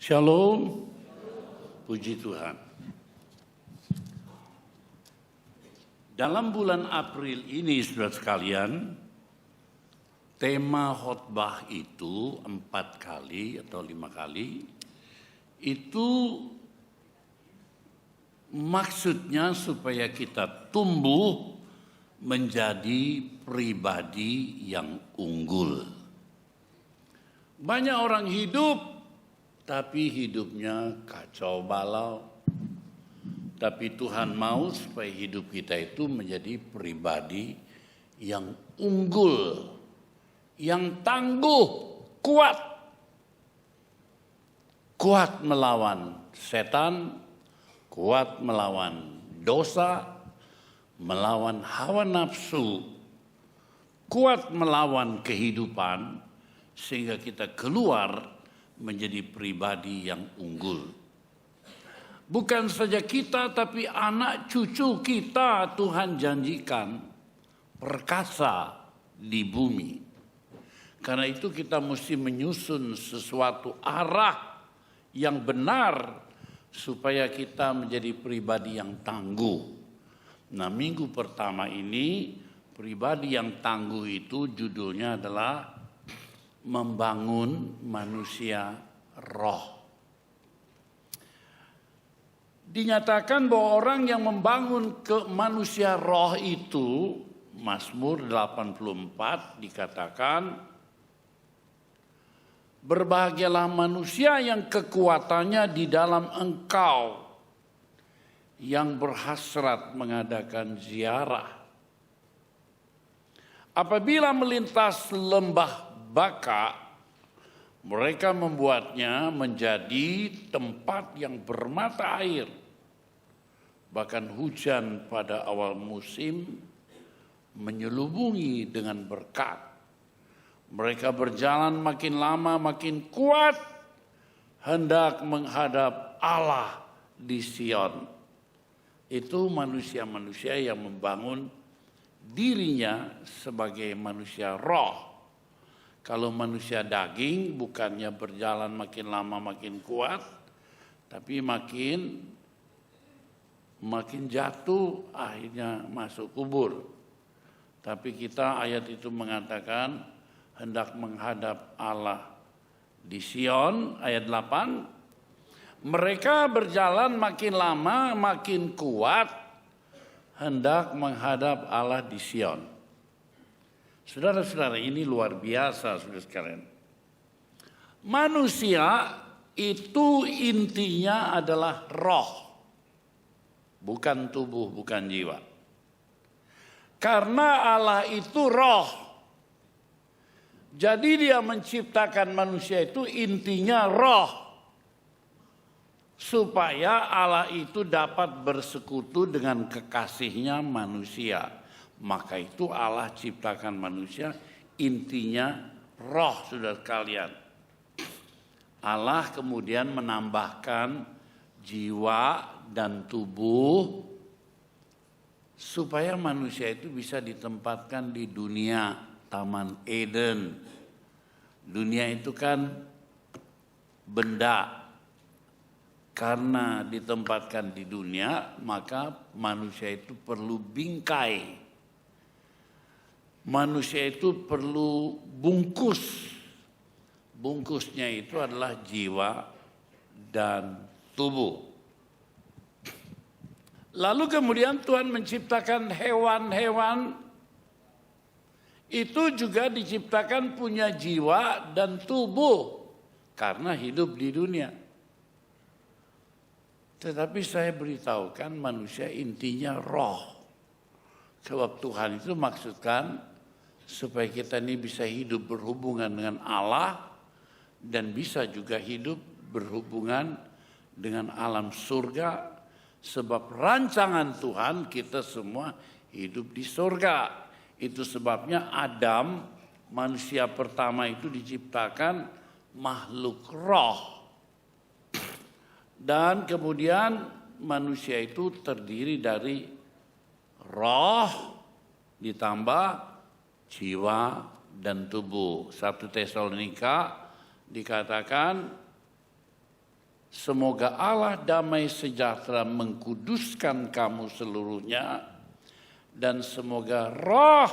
Shalom, puji Tuhan. Dalam bulan April ini, saudara sekalian, tema khotbah itu 4 kali atau 5 kali, itu maksudnya supaya kita tumbuh menjadi pribadi yang unggul. Banyak orang hidup tapi hidupnya kacau balau. Tapi Tuhan mau supaya hidup kita itu menjadi pribadi yang unggul, yang tangguh, kuat. Kuat melawan setan, kuat melawan dosa, melawan hawa nafsu, kuat melawan kehidupan, sehingga kita keluar menjadi pribadi yang unggul. Bukan saja kita, tapi anak cucu kita Tuhan janjikan perkasa di bumi. Karena itu kita mesti menyusun sesuatu arah yang benar supaya kita menjadi pribadi yang tangguh. Nah, minggu pertama ini pribadi yang tangguh itu judulnya adalah membangun manusia roh. Dinyatakan bahwa orang yang membangun ke manusia roh itu, Mazmur 84 dikatakan, berbahagialah manusia yang kekuatannya di dalam Engkau, yang berhasrat mengadakan ziarah. Apabila melintas lembah baka, mereka membuatnya menjadi tempat yang bermata air. Bahkan hujan pada awal musim menyelubungi dengan berkat. Mereka berjalan makin lama makin kuat, hendak menghadap Allah di Sion. Itu manusia-manusia yang membangun dirinya sebagai manusia roh. Kalau manusia daging bukannya berjalan makin lama makin kuat, tapi makin jatuh, akhirnya masuk kubur. Tapi kita ayat itu mengatakan hendak menghadap Allah di Sion, ayat 8. Mereka berjalan makin lama makin kuat, hendak menghadap Allah di Sion. Saudara-saudara, ini luar biasa, saudara sekalian. Manusia itu intinya adalah roh, bukan tubuh, bukan jiwa. Karena Allah itu roh, jadi Dia menciptakan manusia itu intinya roh, supaya Allah itu dapat bersekutu dengan kekasihnya manusia. Maka itu Allah ciptakan manusia intinya roh, saudara sekalian. Allah kemudian menambahkan jiwa dan tubuh supaya manusia itu bisa ditempatkan di dunia Taman Eden. Dunia itu kan benda. Karena ditempatkan di dunia, maka manusia itu perlu bingkai. Manusia itu perlu bungkus. Bungkusnya itu adalah jiwa dan tubuh. Lalu kemudian Tuhan menciptakan hewan-hewan. Itu juga diciptakan punya jiwa dan tubuh. Karena hidup di dunia. Tetapi saya beritahukan manusia intinya roh. Sebab Tuhan itu maksudkan supaya kita ini bisa hidup berhubungan dengan Allah dan bisa juga hidup berhubungan dengan alam surga. Sebab rancangan Tuhan kita semua hidup di surga. Itu sebabnya Adam, manusia pertama itu diciptakan makhluk roh. Dan kemudian manusia itu terdiri dari roh ditambah jiwa dan tubuh. 1 Tesalonika dikatakan Semoga Allah damai sejahtera mengkuduskan kamu seluruhnya, dan semoga roh,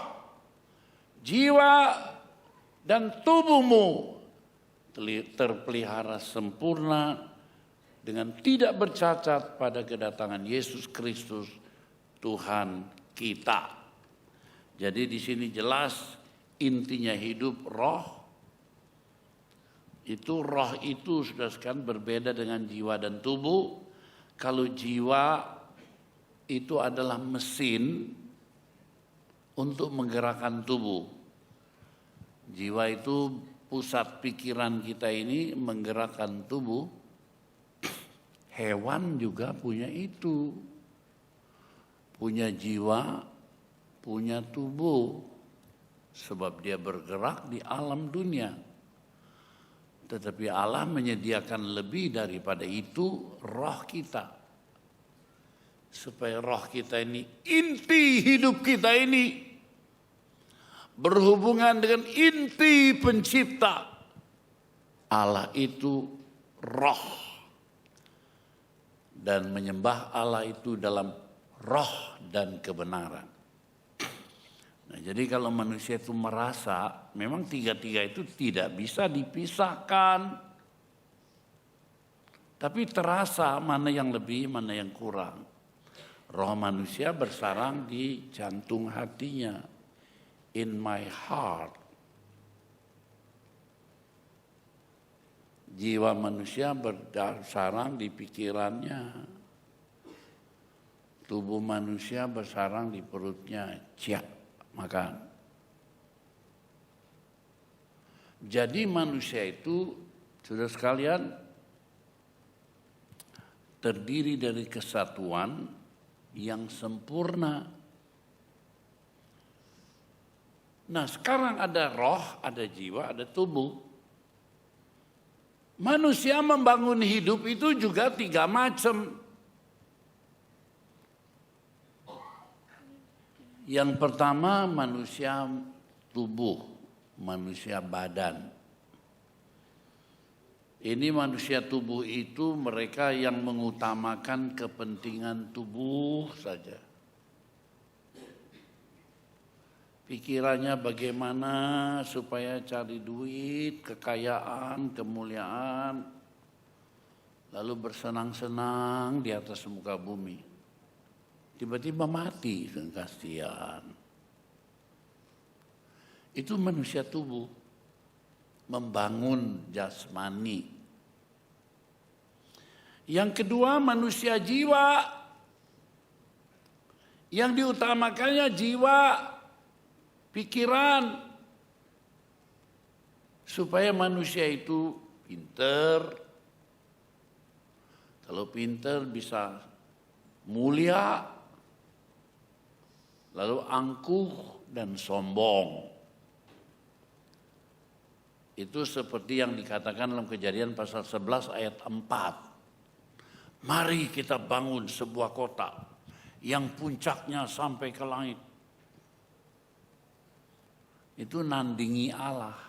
jiwa, dan tubuhmu terpelihara sempurna dengan tidak bercacat pada kedatangan Yesus Kristus Tuhan kita. Jadi di sini jelas intinya hidup roh. Roh itu sudah sekarang berbeda dengan jiwa dan tubuh. Kalau jiwa itu adalah mesin untuk menggerakkan tubuh. Jiwa itu pusat pikiran kita ini menggerakkan tubuh. Hewan juga punya itu. Punya jiwa, punya tubuh. Sebab dia bergerak di alam dunia. Tetapi Allah menyediakan lebih daripada itu, roh kita. Supaya roh kita ini, inti hidup kita ini berhubungan dengan inti pencipta. Allah itu roh. Dan menyembah Allah itu dalam roh dan kebenaran. Nah, jadi kalau manusia itu merasa, memang tiga-tiga itu tidak bisa dipisahkan. Tapi terasa mana yang lebih, mana yang kurang. Roh manusia bersarang di jantung hatinya. In my heart. Jiwa manusia bersarang di pikirannya. Tubuh manusia bersarang di perutnya. Makan. Jadi manusia itu, saudara sekalian, terdiri dari kesatuan yang sempurna. Nah, sekarang ada roh, ada jiwa, ada tubuh. Manusia membangun hidup itu juga 3 macam. Yang pertama manusia tubuh, manusia badan. Ini manusia tubuh itu mereka yang mengutamakan kepentingan tubuh saja. Pikirannya bagaimana supaya cari duit, kekayaan, kemuliaan, lalu bersenang-senang di atas muka bumi. Tiba-tiba mati, kan kasihan. Itu manusia tubuh, membangun jasmani. Yang kedua manusia jiwa, yang diutamakannya jiwa, pikiran, supaya manusia itu pinter. Kalau pinter bisa mulia, lalu angkuh dan sombong. Itu seperti yang dikatakan dalam Kejadian pasal 11 ayat 4. Mari kita bangun sebuah kota yang puncaknya sampai ke langit. Itu nandingi Allah.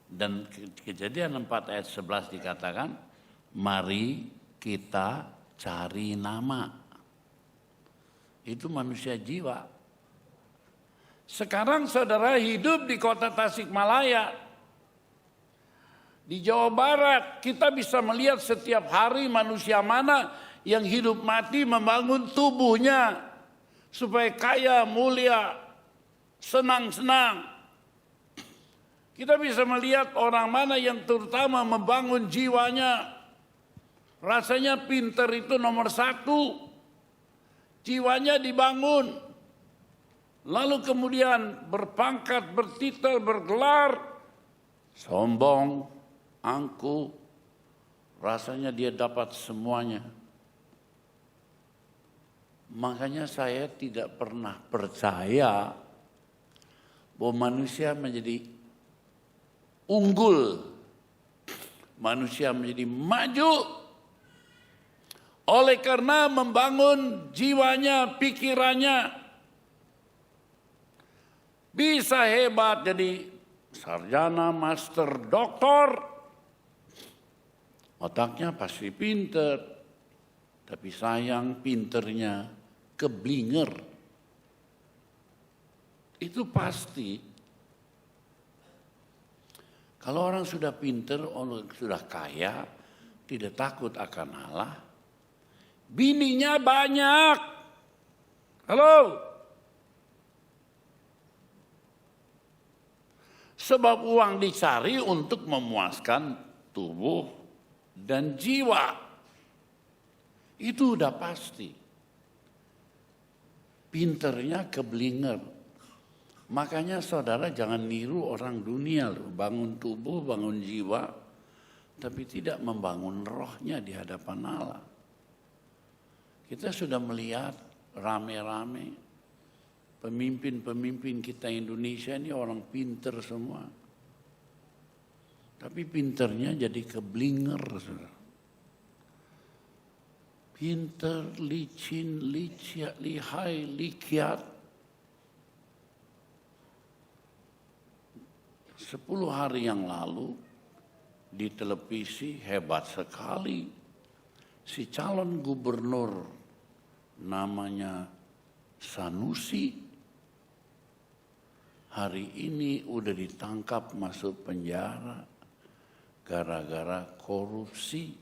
Dan Kejadian 4 ayat 11 dikatakan, mari kita cari nama. Itu manusia jiwa. Sekarang saudara hidup di kota Tasikmalaya. Di Jawa Barat kita bisa melihat setiap hari manusia mana yang hidup mati membangun tubuhnya. Supaya kaya, mulia, senang-senang. Kita bisa melihat orang mana yang terutama membangun jiwanya. Rasanya pinter itu nomor 1. Jiwanya dibangun, lalu kemudian berpangkat, bertitel, bergelar, sombong, angkuh, rasanya dia dapat semuanya. Makanya saya tidak pernah percaya bahwa manusia menjadi unggul, manusia menjadi maju, oleh karena membangun jiwanya, pikirannya. Bisa hebat jadi sarjana, master, doktor. Otaknya pasti pinter, tapi sayang pinternya keblinger. Itu pasti. Kalau orang sudah pinter, orang sudah kaya, tidak takut akan Allah, bininya banyak. Halo? Sebab uang dicari untuk memuaskan tubuh dan jiwa. Itu udah pasti. Pinternya keblinger. Makanya saudara jangan niru orang dunia loh. Bangun tubuh, bangun jiwa. Tapi tidak membangun rohnya di hadapan Allah. Kita sudah melihat rame-rame. Pemimpin-pemimpin kita Indonesia ini orang pinter semua. Tapi pinternya jadi keblinger. Pinter, licin, lihai, likiat. 10 hari yang lalu di televisi hebat sekali. Si calon gubernur namanya Sanusi. Hari ini udah ditangkap masuk penjara gara-gara korupsi.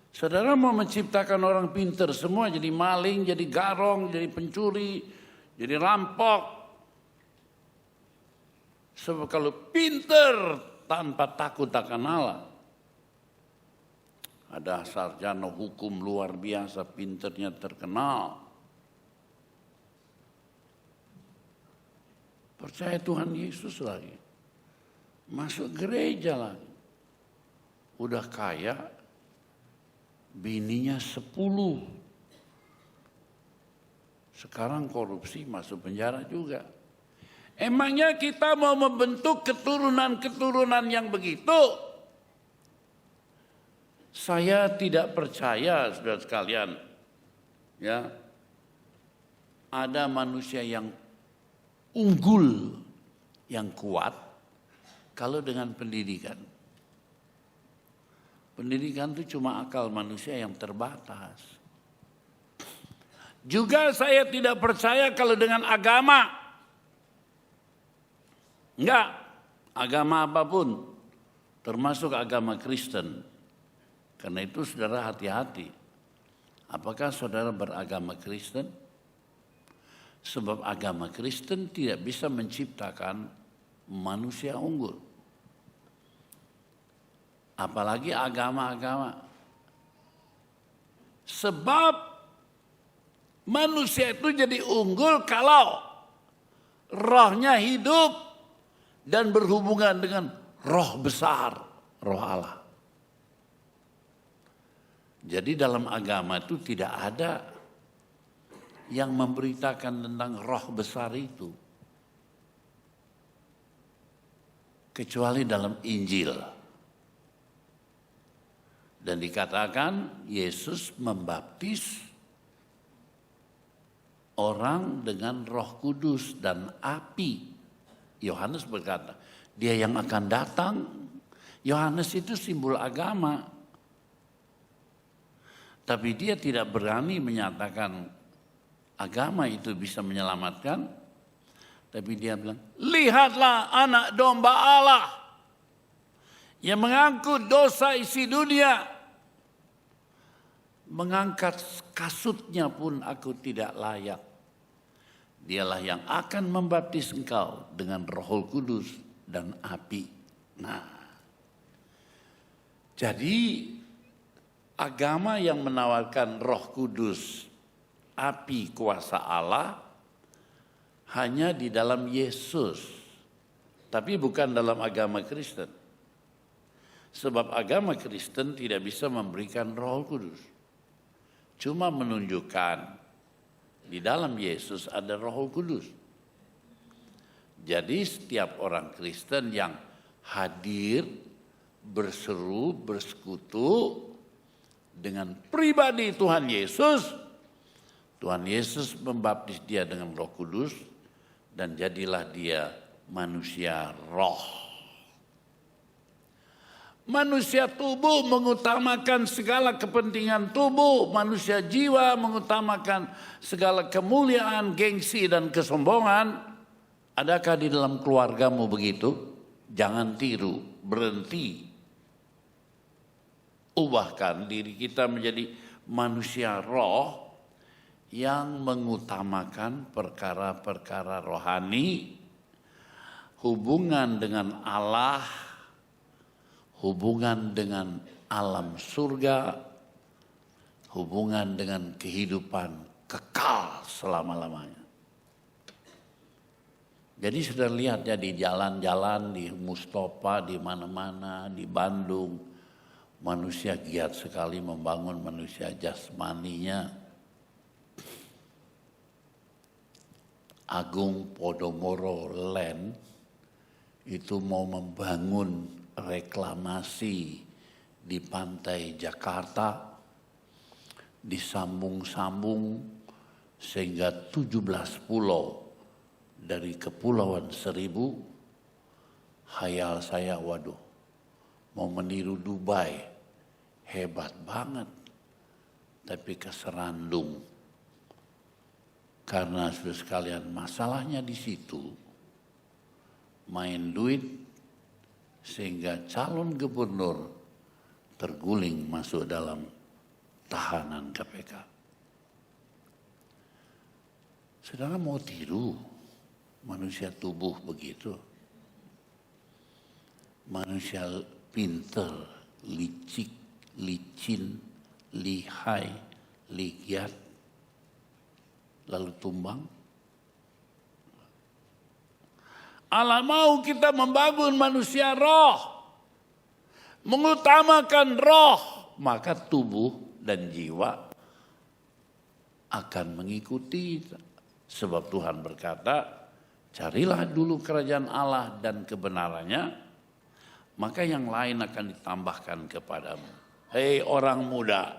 Saudara mau menciptakan orang pinter semua jadi maling, jadi garong, jadi pencuri, jadi rampok. Sebab kalau pinter tanpa takut akan Allah. Ada sarjana hukum luar biasa, pinternya terkenal. Percaya Tuhan Yesus lagi. Masuk gereja lagi. Udah kaya, bininya 10. Sekarang korupsi masuk penjara juga. Emangnya kita mau membentuk keturunan-keturunan yang begitu? Saya tidak percaya, saudara sekalian. Ya, ada manusia yang unggul, yang kuat, kalau dengan pendidikan. Pendidikan itu cuma akal manusia yang terbatas. Juga saya tidak percaya kalau dengan agama. Enggak, agama apapun, termasuk agama Kristen. Karena itu saudara hati-hati. Apakah saudara beragama Kristen? Sebab agama Kristen tidak bisa menciptakan manusia unggul. Apalagi agama-agama. Sebab manusia itu jadi unggul kalau rohnya hidup dan berhubungan dengan roh besar, roh Allah. Jadi dalam agama itu tidak ada yang memberitakan tentang roh besar itu. Kecuali dalam Injil. Dan dikatakan Yesus membaptis orang dengan Roh Kudus dan api. Yohanes berkata, dia yang akan datang. Yohanes itu simbol agama. Tapi dia tidak berani menyatakan agama itu bisa menyelamatkan. Tapi dia bilang, lihatlah anak domba Allah yang mengangkut dosa isi dunia. Mengangkat kasutnya pun aku tidak layak. Dialah yang akan membaptis engkau dengan Roh Kudus dan api. Nah, jadi agama yang menawarkan Roh Kudus, api kuasa Allah, hanya di dalam Yesus. Tapi bukan dalam agama Kristen. Sebab agama Kristen tidak bisa memberikan Roh Kudus. Cuma menunjukkan di dalam Yesus ada Roh Kudus. Jadi setiap orang Kristen yang hadir, berseru, bersekutu dengan pribadi Tuhan Yesus membaptis dia dengan Roh Kudus dan jadilah dia manusia roh. Manusia tubuh mengutamakan segala kepentingan tubuh, manusia jiwa mengutamakan segala kemuliaan, gengsi dan kesombongan. Adakah di dalam keluargamu begitu? Jangan tiru, berhenti. Ubahkan diri kita menjadi manusia roh yang mengutamakan perkara-perkara rohani, hubungan dengan Allah, hubungan dengan alam surga, hubungan dengan kehidupan kekal selama-lamanya. Jadi sudah lihat ya di jalan-jalan, di Mustofa, di mana-mana, di Bandung, manusia giat sekali membangun manusia jasmaninya. Agung Podomoro Land itu mau membangun reklamasi di pantai Jakarta, disambung-sambung sehingga 17 pulau dari Kepulauan Seribu. Hayal saya, waduh, mau meniru Dubai, hebat banget, tapi keserandung. Karena sudah sekalian masalahnya di situ, main duit sehingga calon gubernur terguling masuk dalam tahanan KPK. Saudara mau tiru manusia tubuh begitu? Manusia pinter, licik, licin, lihai, ligiat, lalu tumbang. Allah mau kita membangun manusia roh, mengutamakan roh, maka tubuh dan jiwa akan mengikuti. Sebab Tuhan berkata, carilah dulu kerajaan Allah dan kebenarannya, maka yang lain akan ditambahkan kepadamu. Hei orang muda,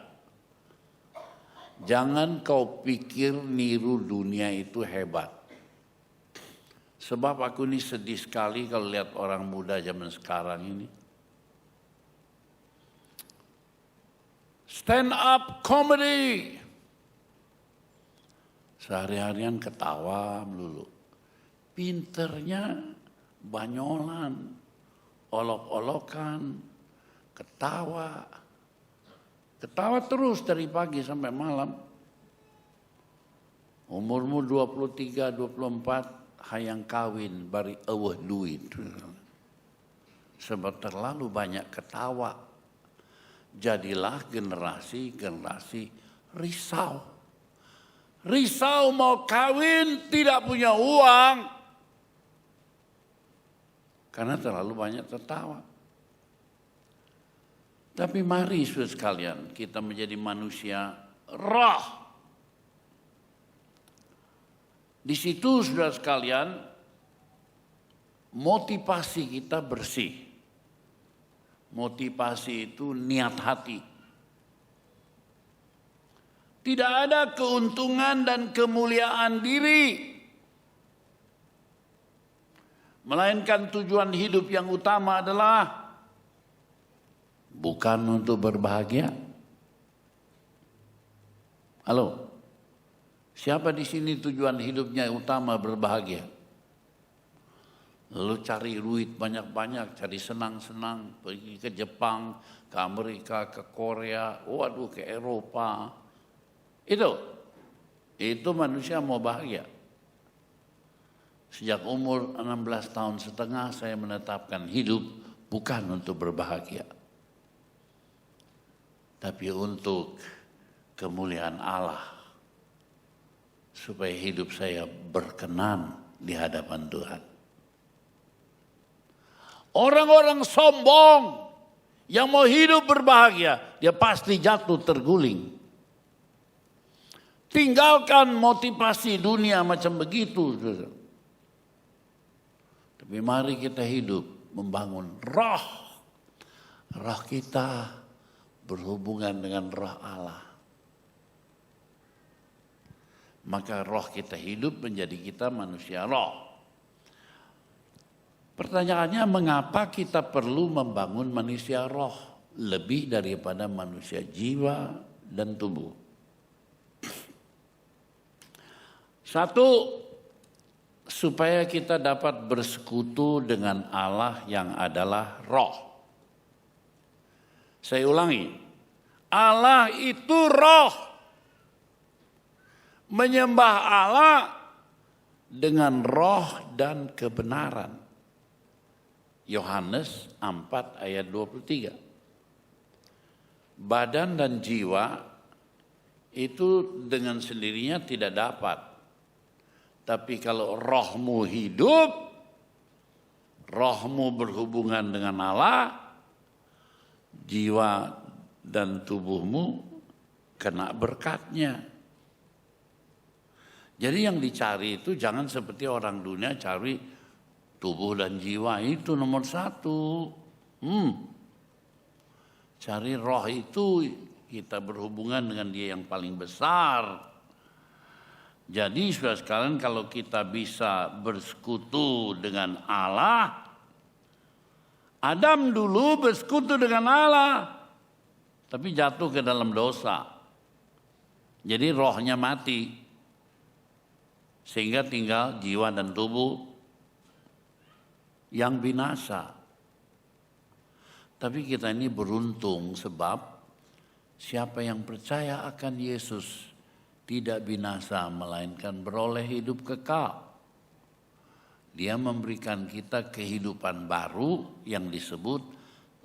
jangan kau pikir niru dunia itu hebat. Sebab aku ini sedih sekali kalau lihat orang muda zaman sekarang ini. Stand up comedy. Sehari-harian ketawa melulu. Pinternya banyolan, olok-olokan, ketawa. Ketawa terus dari pagi sampai malam. Umurmu 23, 24. Hayang kawin bari eueuh duit. Sebab terlalu banyak ketawa. Jadilah generasi risau. Risau mau kawin tidak punya uang. Karena terlalu banyak tertawa. Tapi mari saudara sekalian kita menjadi manusia roh. Di situ saudara sekalian, motivasi kita bersih. Motivasi itu niat hati. Tidak ada keuntungan dan kemuliaan diri. Melainkan tujuan hidup yang utama adalah bukan untuk berbahagia. Halo? Siapa di sini tujuan hidupnya utama berbahagia? Lalu cari duit banyak-banyak, cari senang-senang, pergi ke Jepang, ke Amerika, ke Korea, waduh ke Eropa. Itu manusia mau bahagia. Sejak umur 16 tahun setengah saya menetapkan hidup bukan untuk berbahagia. Tapi untuk kemuliaan Allah. Supaya hidup saya berkenan di hadapan Tuhan. Orang-orang sombong yang mau hidup berbahagia, dia pasti jatuh terguling. Tinggalkan motivasi dunia macam begitu. Tapi mari kita hidup membangun roh. Roh kita berhubungan dengan roh Allah. Maka roh kita hidup menjadi kita manusia roh. Pertanyaannya, mengapa kita perlu membangun manusia roh lebih daripada manusia jiwa dan tubuh? Satu, supaya kita dapat bersekutu dengan Allah yang adalah roh. Saya ulangi, Allah itu roh. Menyembah Allah dengan roh dan kebenaran. Yohanes 4 ayat 23. Badan dan jiwa itu dengan sendirinya tidak dapat. Tapi kalau rohmu hidup, rohmu berhubungan dengan Allah, jiwa dan tubuhmu kena berkatnya. Jadi yang dicari itu jangan seperti orang dunia cari tubuh dan jiwa, itu nomor satu. Cari roh itu kita berhubungan dengan dia yang paling besar. Jadi saudara sekalian, kalau kita bisa bersekutu dengan Allah, Adam dulu bersekutu dengan Allah, tapi jatuh ke dalam dosa. Jadi rohnya mati. Sehingga tinggal jiwa dan tubuh yang binasa. Tapi kita ini beruntung sebab siapa yang percaya akan Yesus tidak binasa melainkan beroleh hidup kekal. Dia memberikan kita kehidupan baru yang disebut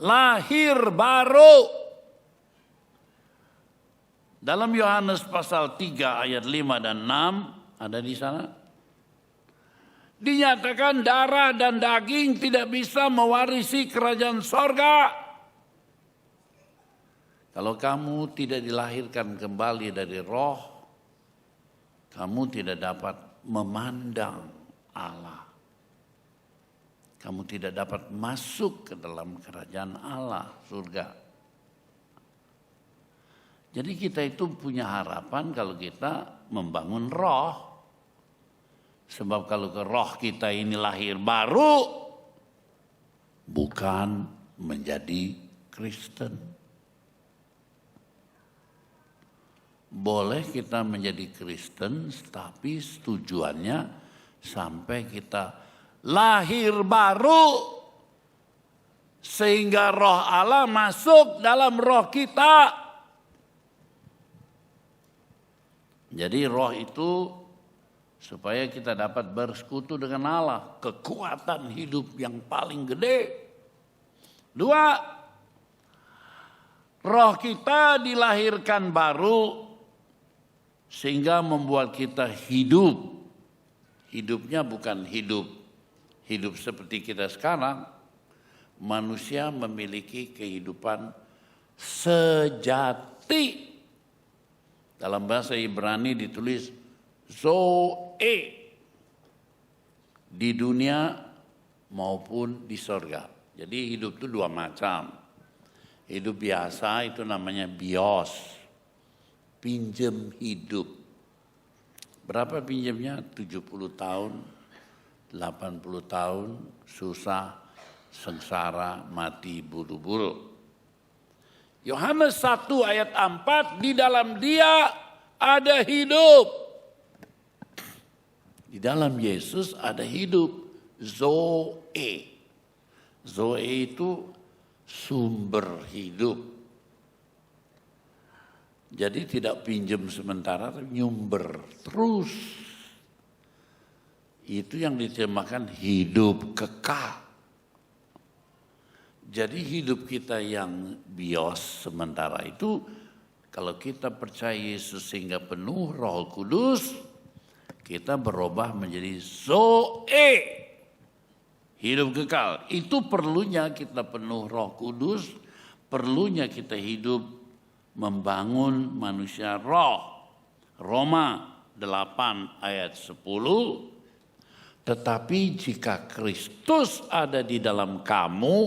lahir baru. Dalam Yohanes pasal 3 ayat 5 dan 6 ada di sana. Dinyatakan darah dan daging tidak bisa mewarisi kerajaan sorga. Kalau kamu tidak dilahirkan kembali dari roh, kamu tidak dapat memandang Allah. Kamu tidak dapat masuk ke dalam kerajaan Allah, surga. Jadi kita itu punya harapan kalau kita membangun roh. Sebab kalau ke roh kita ini lahir baru, bukan menjadi Kristen. Boleh kita menjadi Kristen, tapi tujuannya sampai kita lahir baru. Sehingga roh Allah masuk dalam roh kita. Jadi roh itu supaya kita dapat bersekutu dengan Allah, kekuatan hidup yang paling gede. Dua, roh kita dilahirkan baru sehingga membuat kita hidup. Hidupnya bukan hidup seperti kita sekarang. Manusia memiliki kehidupan sejati. Dalam bahasa Ibrani ditulis Zoe, di dunia maupun di sorga. Jadi hidup itu dua macam. Hidup biasa itu namanya bios, pinjem hidup. Berapa pinjemnya? 70 tahun, 80 tahun, susah, sengsara, mati buru-buru. Yohanes 1 ayat 4, di dalam dia ada hidup. Di dalam Yesus ada hidup, Zoe. Zoe itu sumber hidup. Jadi tidak pinjam sementara, tapi nyumber terus. Itu yang diterjemahkan hidup kekal. Jadi hidup kita yang bios sementara itu, kalau kita percaya Yesus sehingga penuh Roh Kudus, kita berubah menjadi Zoe, hidup kekal. Itu perlunya kita penuh Roh Kudus, perlunya kita hidup membangun manusia roh. Roma 8 ayat 10. Tetapi jika Kristus ada di dalam kamu,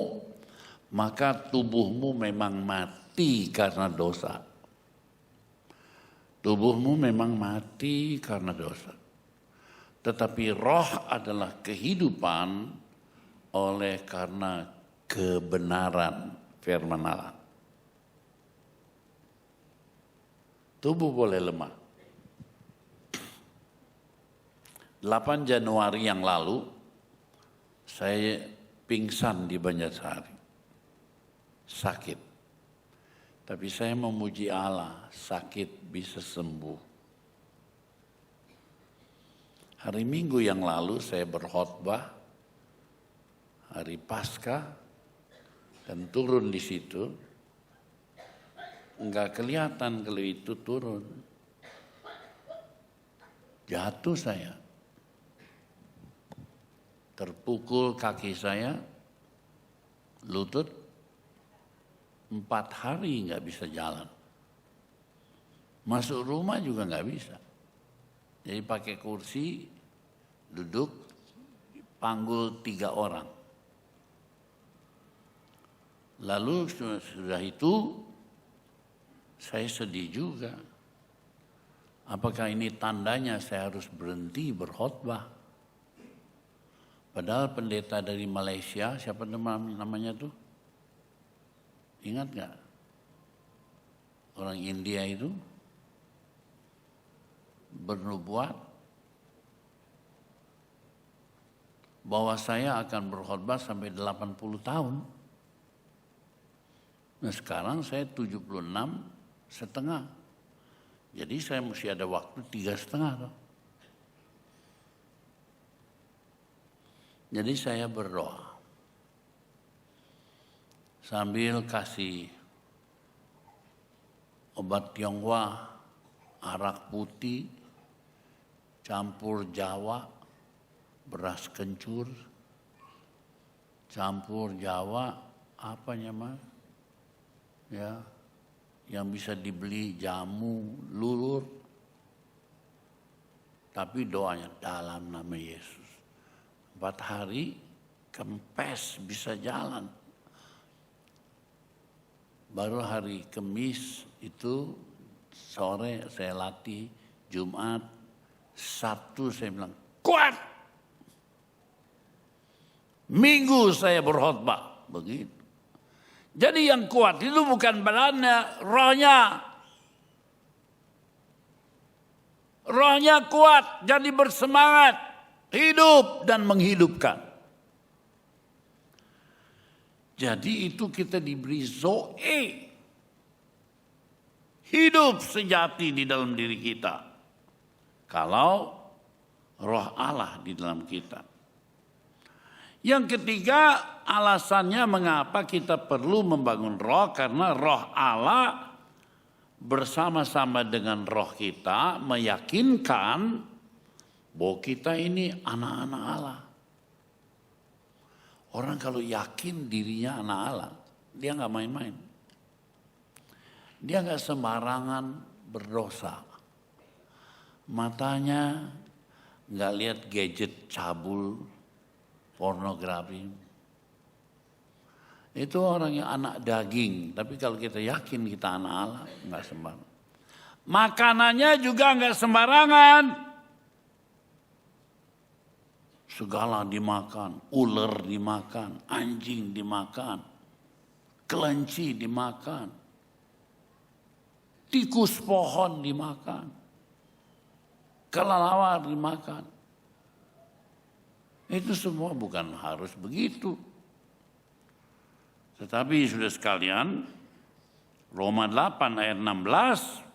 maka tubuhmu memang mati karena dosa. Tubuhmu memang mati karena dosa. Tetapi roh adalah kehidupan oleh karena kebenaran firman Allah. Tubuh boleh lemah. 8 Januari yang lalu saya pingsan di Banjarsari. Sakit. Tapi saya memuji Allah, sakit bisa sembuh. Hari Minggu yang lalu saya berkhotbah, hari Paskah, dan turun di situ. Enggak kelihatan kalau itu turun. Jatuh saya. Terpukul kaki saya, lutut, 4 hari nggak bisa jalan. Masuk rumah juga nggak bisa. Jadi pakai kursi, duduk, panggul 3 orang. Lalu sudah itu, saya sedih juga. Apakah ini tandanya saya harus berhenti berkhotbah? Padahal pendeta dari Malaysia, siapa namanya tuh? Ingat nggak? Orang India itu bernubuat bahwa saya akan berkhotbah sampai 80 tahun. Nah sekarang saya 76 setengah. Jadi saya mesti ada waktu 3,5. Jadi saya berdoa. Sambil kasih obat Tionghoa, arak putih, campur Jawa, beras kencur, campur Jawa, apa namanya? Ya, yang bisa dibeli jamu, lulur. Tapi doanya dalam nama Yesus. 4 hari kempes bisa jalan. Baru hari Kamis itu sore saya latih, Jumat, Sabtu saya bilang kuat. Minggu saya berkhotbah, begitu. Jadi yang kuat itu bukan badannya, rohnya. Rohnya kuat, jadi bersemangat, hidup dan menghidupkan. Jadi itu kita diberi zoe. Hidup sejati di dalam diri kita. Kalau roh Allah di dalam kita. Yang ketiga, alasannya mengapa kita perlu membangun roh. Karena roh Allah bersama-sama dengan roh kita meyakinkan bahwa kita ini anak-anak Allah. Orang kalau yakin dirinya anak Allah, dia nggak main-main. Dia nggak sembarangan berdosa. Matanya nggak lihat gadget cabul, pornografi. Itu orang yang anak daging. Tapi kalau kita yakin kita anak Allah, nggak sembarangan. Makanannya juga nggak sembarangan. Segala dimakan, ular dimakan, anjing dimakan, kelinci dimakan, tikus pohon dimakan, kelelawar dimakan. Itu semua bukan harus begitu. Tetapi sudah sekalian, Roma 8 ayat 16,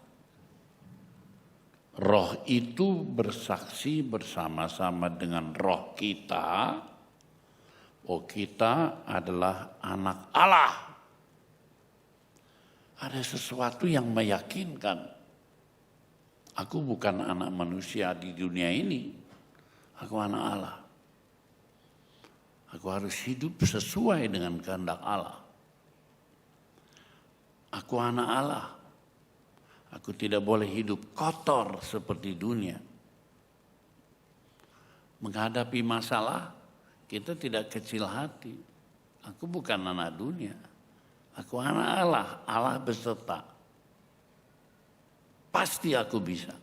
roh itu bersaksi bersama-sama dengan roh kita, oh kita adalah anak Allah. Ada sesuatu yang meyakinkan, aku bukan anak manusia di dunia ini, aku anak Allah. Aku harus hidup sesuai dengan kehendak Allah. Aku anak Allah. Aku tidak boleh hidup kotor seperti dunia. Menghadapi masalah, kita tidak kecil hati. Aku bukan anak dunia. Aku anak Allah, Allah beserta. Pasti aku bisa.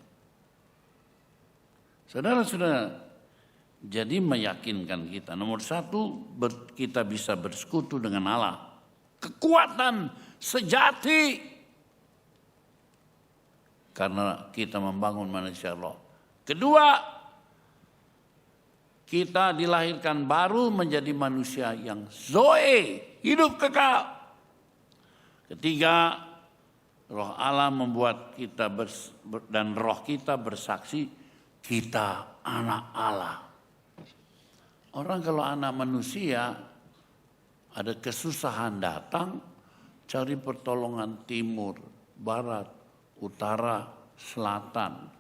Saudara-saudara, Jadi meyakinkan kita. Nomor satu, kita bisa bersekutu dengan Allah. Kekuatan sejati. Karena kita membangun manusia roh. Kedua, kita dilahirkan baru menjadi manusia yang zoe, hidup kekal. Ketiga, roh Allah membuat kita dan roh kita bersaksi, kita anak Allah. Orang kalau anak manusia ada kesusahan datang, cari pertolongan timur, barat, utara, selatan.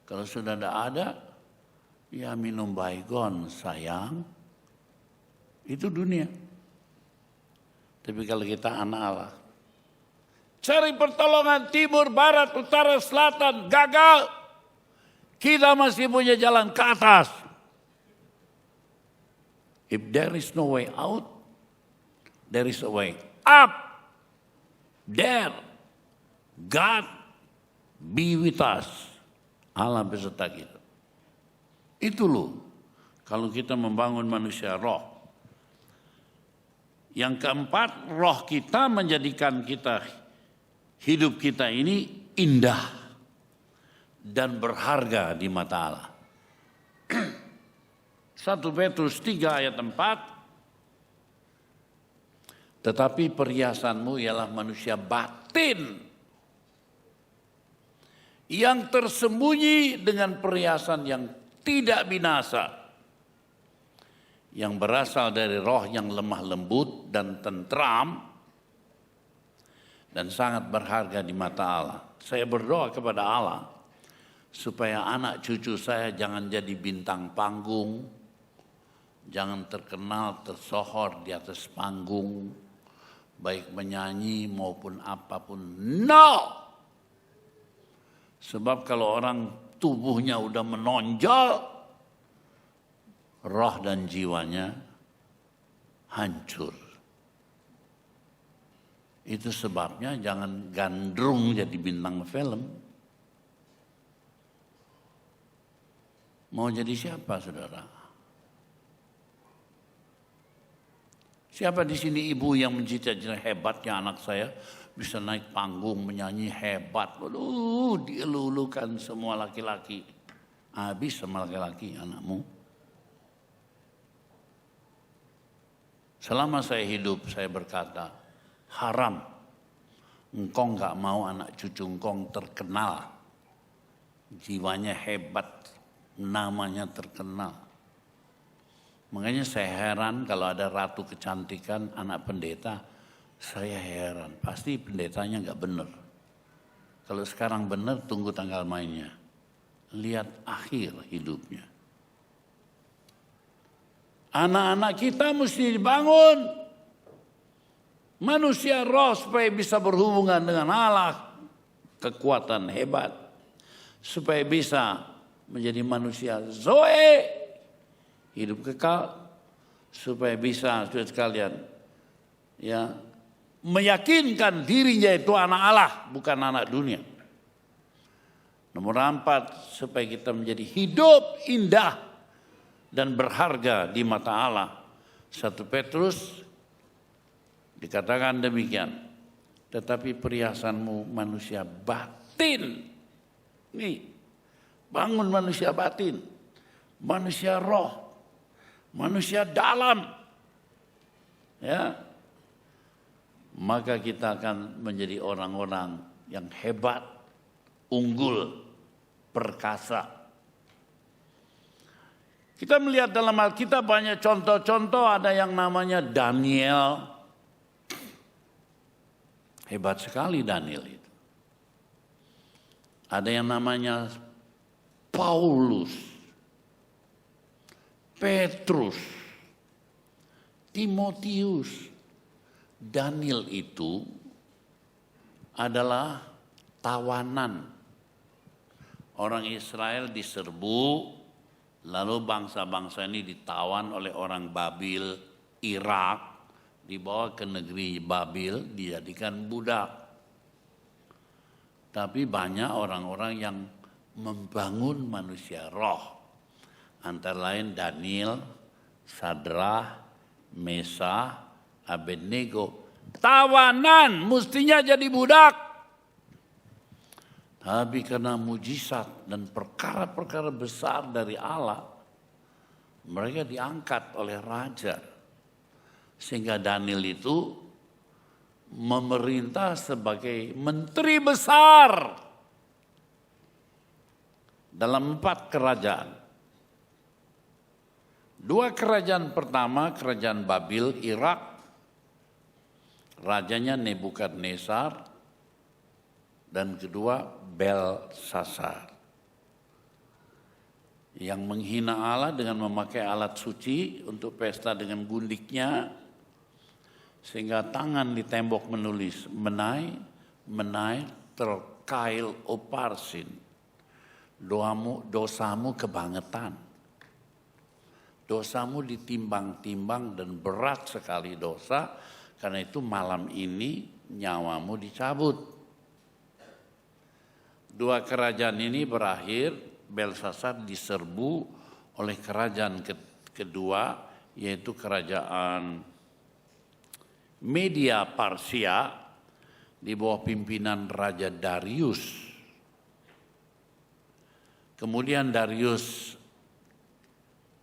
Kalau sudah tidak ada, ya minum baygon sayang. Itu dunia. Tapi kalau kita anak Allah, cari pertolongan timur, barat, utara, selatan, gagal. Kita masih punya jalan ke atas. If there is no way out, there is a way up. There, God be with us. Allah beserta kita. Itu loh, kalau kita membangun manusia roh. Yang keempat, roh kita menjadikan kita, hidup kita ini indah dan berharga di mata Allah. 1 Petrus 3 ayat 4. Tetapi perhiasanmu ialah manusia batin yang tersembunyi dengan perhiasan yang tidak binasa, yang berasal dari roh yang lemah lembut dan tentram dan sangat berharga di mata Allah. Saya berdoa kepada Allah supaya anak cucu saya jangan jadi bintang panggung, jangan terkenal, tersohor di atas panggung, baik menyanyi maupun apapun. No! Sebab kalau orang tubuhnya udah menonjol, roh dan jiwanya hancur. Itu sebabnya jangan gandrung jadi bintang film. Mau jadi siapa, saudara? Siapa di sini ibu yang mencita-cita hebatnya anak saya bisa naik panggung menyanyi hebat? Waduh, dielulukan semua laki-laki. Habis sama laki-laki anakmu. Selama saya hidup, saya berkata, haram. Engkau enggak mau anak cucu engkau terkenal. Jiwanya hebat, namanya terkenal. Makanya saya heran kalau ada ratu kecantikan anak pendeta, saya heran. Pasti pendetanya enggak benar. Kalau sekarang benar, tunggu tanggal mainnya. Lihat akhir hidupnya. Anak-anak kita mesti dibangun. Manusia roh supaya bisa berhubungan dengan Allah. Kekuatan hebat. Supaya bisa menjadi manusia zoe. Hidup kekal. Supaya bisa, saudara sekalian, ya, meyakinkan dirinya itu anak Allah, bukan anak dunia. Nomor 4, supaya kita menjadi hidup indah dan berharga di mata Allah. 1 Petrus dikatakan demikian. Tetapi perhiasanmu manusia batin. Nih, bangun manusia batin. Manusia roh. Manusia dalam. Ya. Maka kita akan menjadi orang-orang yang hebat, unggul, perkasa. Kita melihat dalam Alkitab banyak contoh-contoh, ada yang namanya Daniel. Hebat sekali Daniel itu. Ada yang namanya Paulus, Petrus, Timotius. Daniel itu adalah tawanan. Orang Israel diserbu, lalu bangsa-bangsa ini ditawan oleh orang Babil, Irak, dibawa ke negeri Babil, dijadikan budak. Tapi banyak orang-orang yang membangun manusia roh. Antara lain Daniel, Sadrah, Mesa, Abednego. Tawanan, mestinya jadi budak. Tapi karena mujizat dan perkara-perkara besar dari Allah, mereka diangkat oleh raja. Sehingga Daniel itu memerintah sebagai menteri besar dalam 4 kerajaan. 2 kerajaan pertama, kerajaan Babil, Irak, rajanya Nebukadnezar, dan kedua Belsasar, yang menghina Allah dengan memakai alat suci untuk pesta dengan gundiknya, sehingga tangan di tembok menulis menai terkail oparsin, dosamu kebangetan, dosamu ditimbang-timbang dan berat sekali dosa, karena itu malam ini nyawamu dicabut. 2 kerajaan ini berakhir, Belsasar diserbu oleh kerajaan kedua, yaitu kerajaan Media Parsia di bawah pimpinan Raja Darius. Kemudian Darius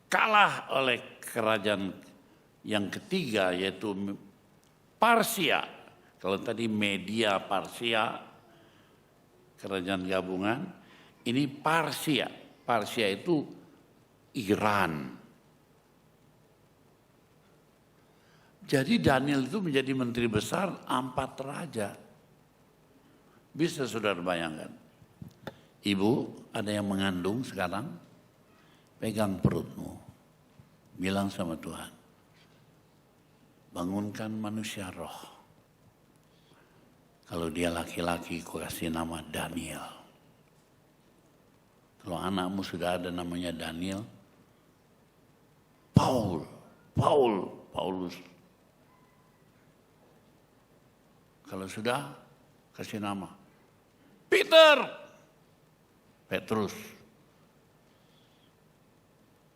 kalah oleh kerajaan yang ketiga, yaitu Parsia. Kalau tadi Media Parsia, kerajaan gabungan, ini Parsia. Parsia itu Iran. Jadi Daniel itu menjadi menteri besar 4 raja. Bisa saudara bayangkan. Ibu, ada yang mengandung sekarang, pegang perutmu. Bilang sama Tuhan, bangunkan manusia roh. Kalau dia laki-laki, kau kasih nama Daniel. Kalau anakmu sudah ada namanya Daniel, Paulus. Kalau sudah, kasih nama Petrus.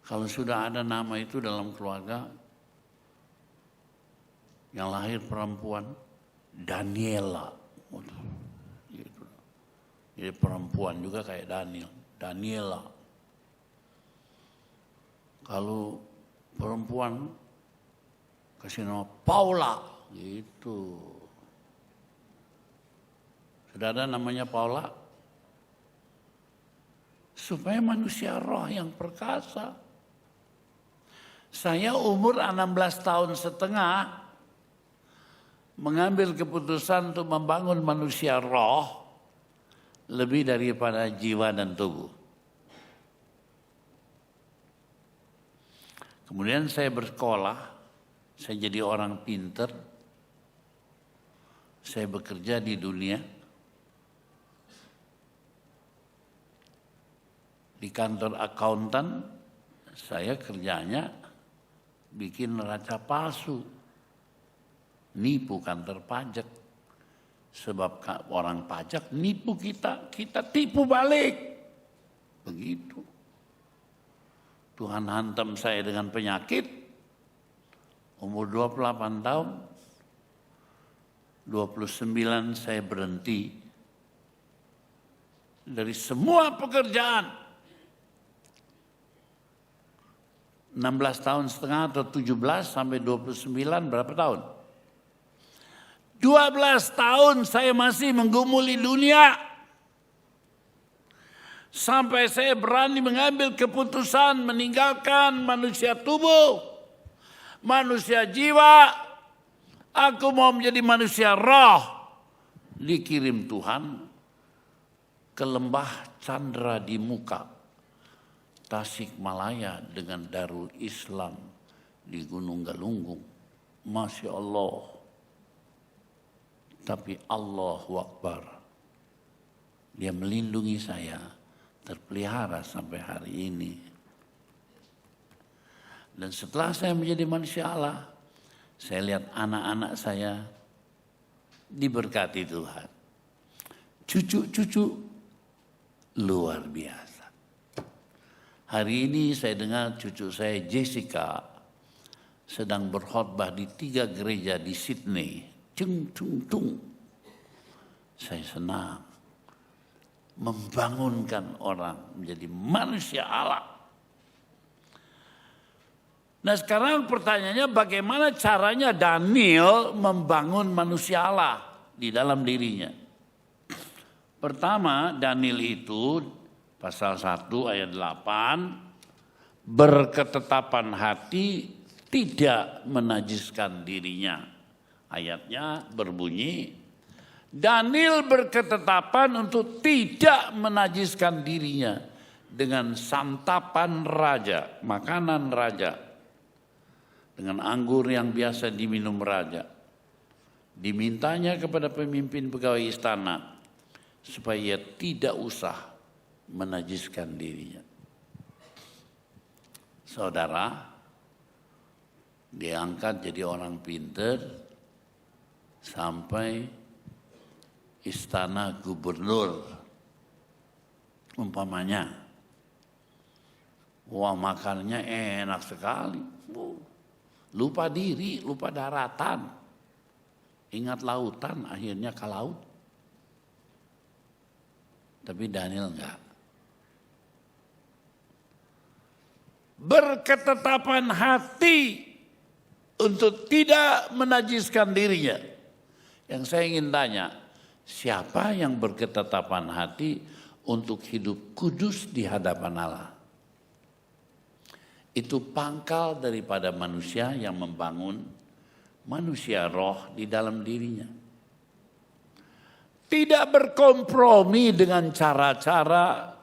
Kalau sudah ada nama itu dalam keluarga, yang lahir perempuan, Daniela. Jadi perempuan juga kayak Daniela. Kalau perempuan, kasih nama Paula, gitu. Sudah ada namanya Paula? Supaya manusia roh yang perkasa. Saya umur 16 tahun setengah mengambil keputusan untuk membangun manusia roh lebih daripada jiwa dan tubuh. Kemudian saya bersekolah, saya jadi orang pinter, saya bekerja di dunia. Di kantor akuntan, saya kerjanya bikin neraca palsu, nipu kantor pajak. Sebab orang pajak nipu kita tipu balik. Begitu. Tuhan hantam saya dengan penyakit, umur 28 tahun, 29 saya berhenti dari semua pekerjaan. 16 tahun setengah atau 17 sampai 29 berapa tahun? 12 tahun saya masih menggumuli dunia. Sampai saya berani mengambil keputusan meninggalkan manusia tubuh, manusia jiwa. Aku mau menjadi manusia roh. Dikirim Tuhan ke lembah Chandra di Muka, Tasikmalaya, dengan Darul Islam di Gunung Galunggung. Masya Allah. Tapi Allahu Akbar. Dia melindungi saya, terpelihara sampai hari ini. Dan setelah saya menjadi manusia Allah, saya lihat anak-anak saya diberkati Tuhan. Cucu-cucu luar biasa. Hari ini saya dengar cucu saya Jessica sedang berkhotbah di 3 gereja di Sydney. Cung, cung, cung. Saya senang membangunkan orang menjadi manusia Allah. Nah sekarang pertanyaannya bagaimana caranya Daniel membangun manusia Allah di dalam dirinya. Pertama Daniel itu pasal 1 ayat 8 berketetapan hati tidak menajiskan dirinya. Ayatnya berbunyi Daniel berketetapan untuk tidak menajiskan dirinya dengan santapan raja, makanan raja. Dengan anggur yang biasa diminum raja. Dimintanya kepada pemimpin pegawai istana supaya tidak usah menajiskan dirinya. Saudara, diangkat jadi orang pinter sampai istana gubernur umpamanya. Wah makannya enak sekali. Lupa diri, lupa daratan. Ingat lautan, akhirnya ke laut. Tapi Daniel enggak. Berketetapan hati untuk tidak menajiskan dirinya. Yang saya ingin tanya, siapa yang berketetapan hati untuk hidup kudus di hadapan Allah? Itu pangkal daripada manusia yang membangun manusia roh di dalam dirinya. Tidak berkompromi dengan cara-cara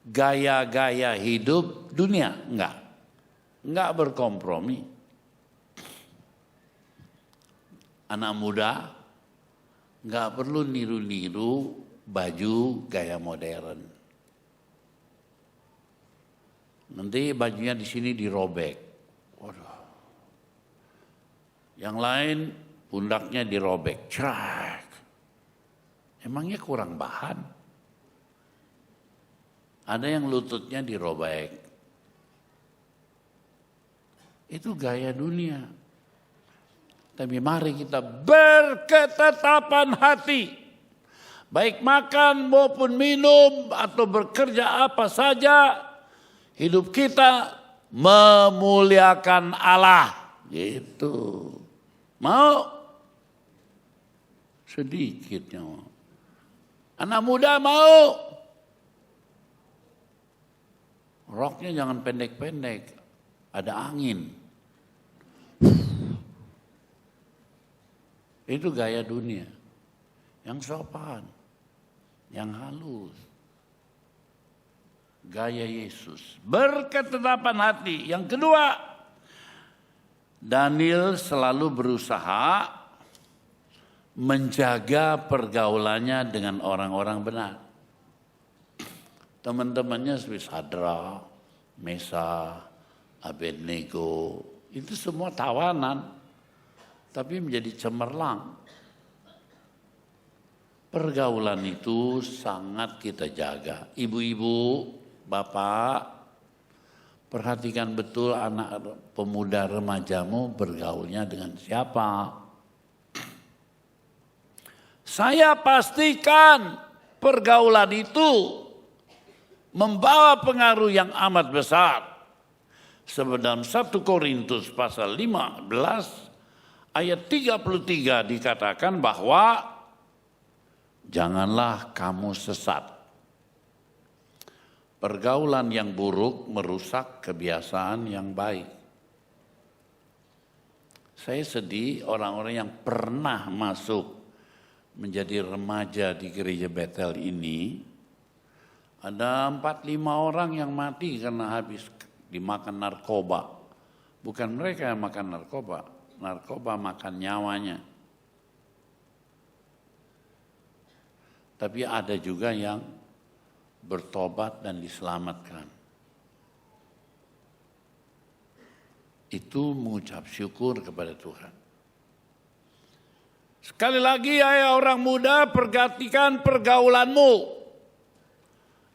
gaya-gaya hidup dunia, enggak berkompromi. Anak muda enggak perlu niru-niru baju gaya modern. Nanti bajunya di sini dirobek. Waduh. Yang lain pundaknya dirobek. Crak. Emangnya kurang bahan? Ada yang lututnya dirobek. Itu gaya dunia. Tapi mari kita berketetapan hati. Baik makan maupun minum atau bekerja apa saja. Hidup kita memuliakan Allah. Gitu. Mau? Sedikitnya mau. Anak muda mau? Roknya jangan pendek-pendek. Ada angin. Itu gaya dunia. Yang sopan. Yang halus. Gaya Yesus. Berketetapan hati. Yang kedua, Daniel selalu berusaha menjaga pergaulannya dengan orang-orang benar. Teman-temannya seperti Sadra, Mesa, Abednego, itu semua tawanan, tapi menjadi cemerlang. Pergaulan itu sangat kita jaga. Ibu-ibu, bapak, perhatikan betul anak pemuda remajamu bergaulnya dengan siapa. Saya pastikan pergaulan itu membawa pengaruh yang amat besar. Sebab dalam 1 Korintus pasal 15 ayat 33 dikatakan bahwa janganlah kamu sesat. Pergaulan yang buruk merusak kebiasaan yang baik. Saya sedih orang-orang yang pernah masuk menjadi remaja di gereja Bethel ini. Ada 4-5 orang yang mati karena habis dimakan narkoba. Bukan mereka yang makan narkoba. Narkoba makan nyawanya. Tapi ada juga yang bertobat dan diselamatkan. Itu mengucap syukur kepada Tuhan. Sekali lagi, hai orang muda, perhatikan pergaulanmu.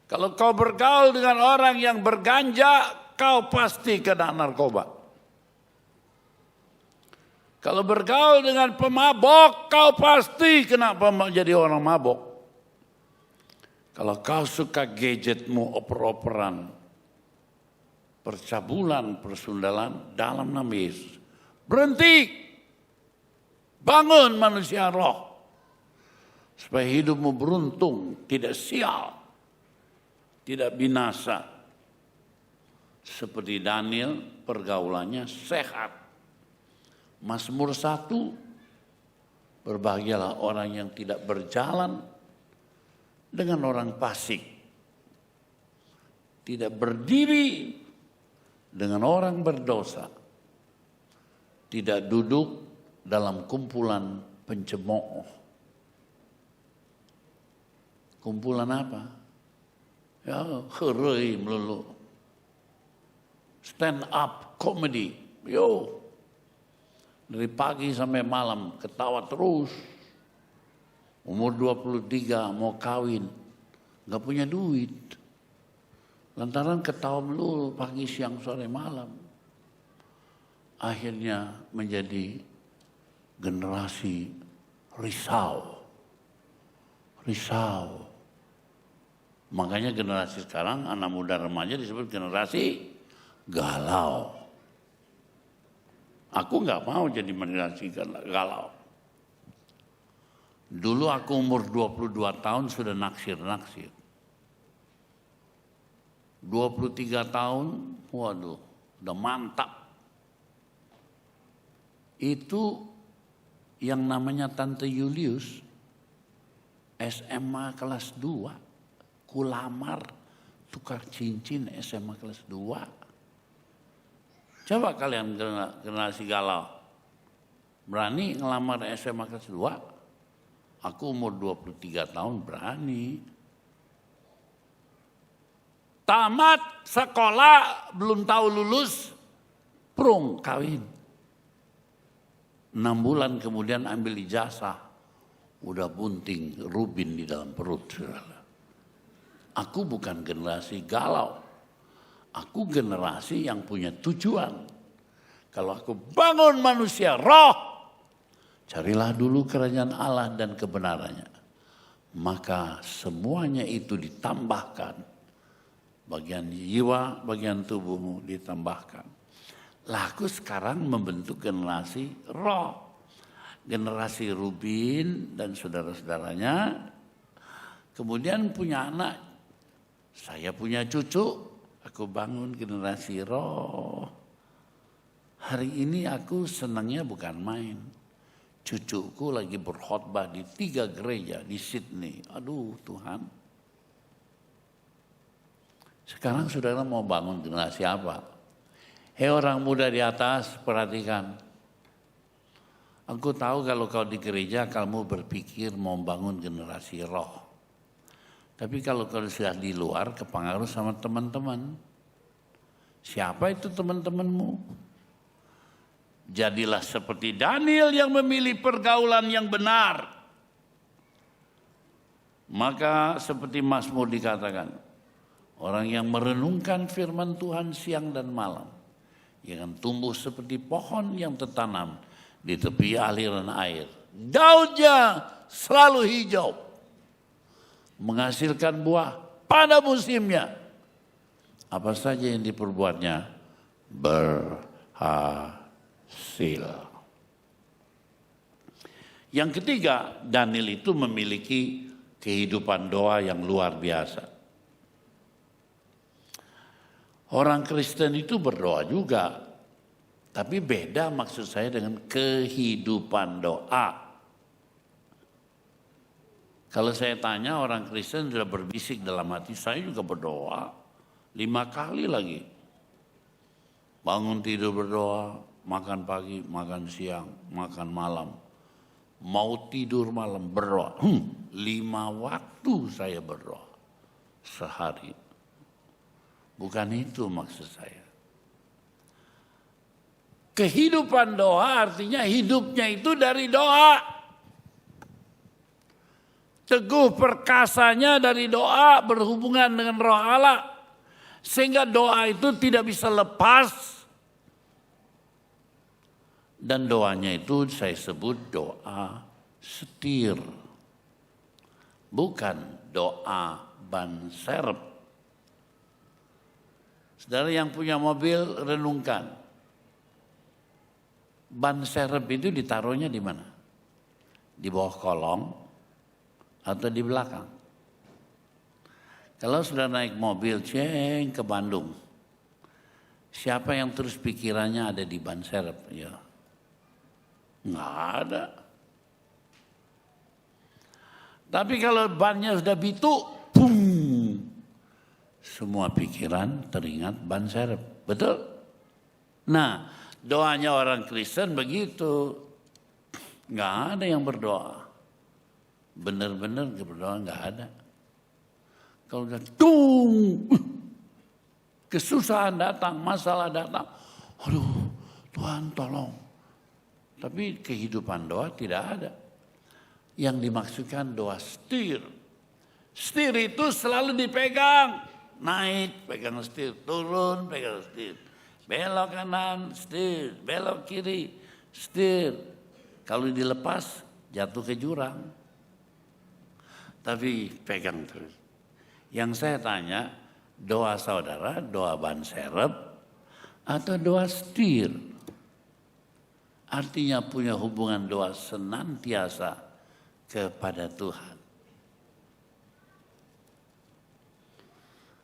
Kalau kau bergaul dengan orang yang berganja, kau pasti kena narkoba. Kalau bergaul dengan pemabok, kau pasti kena jadi orang mabok. Kalau kau suka gadgetmu, oper-operan, percabulan, persundalan, dalam nama Yesus, berhenti. Bangun manusia roh. Supaya hidupmu beruntung, tidak sial, tidak binasa. Seperti Daniel, pergaulannya sehat. Mazmur 1, berbahagialah orang yang tidak berjalan dengan orang fasik, tidak berdiri dengan orang berdosa, tidak duduk dalam kumpulan pencemooh. Kumpulan apa? Ya, heureuy melulu. Stand up comedy. Yo. Dari pagi sampai malam ketawa terus. Umur 23 mau kawin, gak punya duit. Lantaran ketawa melulu pagi, siang, sore, malam. Akhirnya menjadi generasi risau. Risau. Makanya generasi sekarang anak muda remaja disebut generasi galau. Aku nggak mau jadi generasi galau. Dulu aku umur 22 tahun sudah naksir-naksir. 23 tahun, waduh, udah mantap. Itu yang namanya Tante Julius, SMA kelas 2, kulamar tukar cincin SMA kelas 2. Coba kalian generasi galau, berani ngelamar SMA kelas 2? Aku umur 23 tahun berani. Tamat sekolah, belum tahu lulus, prung kawin. 6 bulan kemudian ambil ijazah, udah bunting, rubin di dalam perut. Aku bukan generasi galau. Aku generasi yang punya tujuan. Kalau aku bangun manusia roh, carilah dulu kerajaan Allah dan kebenarannya. Maka semuanya itu ditambahkan. Bagian jiwa, bagian tubuhmu ditambahkan. Lah aku sekarang membentuk generasi roh. Generasi Rubin dan saudara-saudaranya. Kemudian punya anak. Saya punya cucu. Aku bangun generasi roh. Hari ini aku senangnya bukan main. Cucuku lagi berkhotbah di 3 gereja di Sydney. Aduh Tuhan. Sekarang saudara mau bangun generasi apa? Hei orang muda di atas, perhatikan. Aku tahu kalau kau di gereja kamu berpikir mau bangun generasi roh. Tapi kalau kau sudah di luar kepengaruh sama teman-teman. Siapa itu teman-temanmu? Jadilah seperti Daniel yang memilih pergaulan yang benar. Maka seperti Mazmur dikatakan, orang yang merenungkan firman Tuhan siang dan malam, yang akan tumbuh seperti pohon yang tertanam di tepi aliran air. Daunnya selalu hijau, menghasilkan buah pada musimnya. Apa saja yang diperbuatnya berhasil. Yang ketiga, Daniel itu memiliki kehidupan doa yang luar biasa. Orang Kristen itu berdoa juga, tapi beda maksud saya dengan kehidupan doa. Kalau saya tanya orang Kristen sudah berbisik dalam hati, saya juga berdoa 5 kali lagi. Bangun tidur berdoa, makan pagi, makan siang, makan malam. Mau tidur malam berdoa. 5 waktu saya berdoa sehari. Bukan itu maksud saya. Kehidupan doa artinya hidupnya itu dari doa. teguh perkasanya dari doa berhubungan dengan roh Allah. Sehingga doa itu tidak bisa lepas. Dan doanya itu saya sebut doa setir. Bukan doa ban serep. Saudara yang punya mobil renungkan. Ban serep itu ditaruhnya di mana? Di bawah kolong atau di belakang? Kalau sudah naik mobil ceng ke Bandung, siapa yang terus pikirannya ada di ban serep? Ya, nggak ada. Tapi kalau bannya sudah bitu, boom, semua pikiran teringat ban serep. Betul? Nah, doanya orang Kristen begitu. Nggak ada yang berdoa. Benar-benar berdoa nggak ada. Kalau udah kesusahan datang, masalah datang. Aduh, Tuhan tolong. Tapi kehidupan doa tidak ada. Yang dimaksudkan doa setir. Setir itu selalu dipegang. Naik, pegang setir. Turun, pegang setir. Belok kanan, setir. Belok kiri, setir. Kalau dilepas, jatuh ke jurang. Tapi pegang terus. Yang saya tanya, doa saudara, doa ban serep, atau doa setir? Artinya punya hubungan doa senantiasa kepada Tuhan.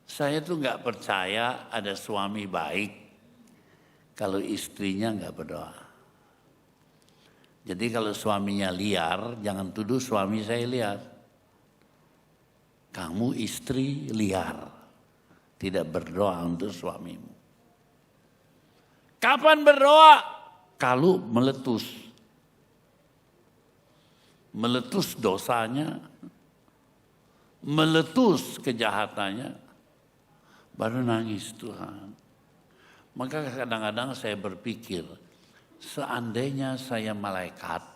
Saya tuh nggak percaya ada suami baik kalau istrinya nggak berdoa. Jadi kalau suaminya liar, jangan tuduh suami saya liar. Kamu istri liar, tidak berdoa untuk suamimu. Kapan berdoa? Kalau meletus. Meletus dosanya, meletus kejahatannya, baru nangis Tuhan. Maka kadang-kadang saya berpikir, seandainya saya malaikat,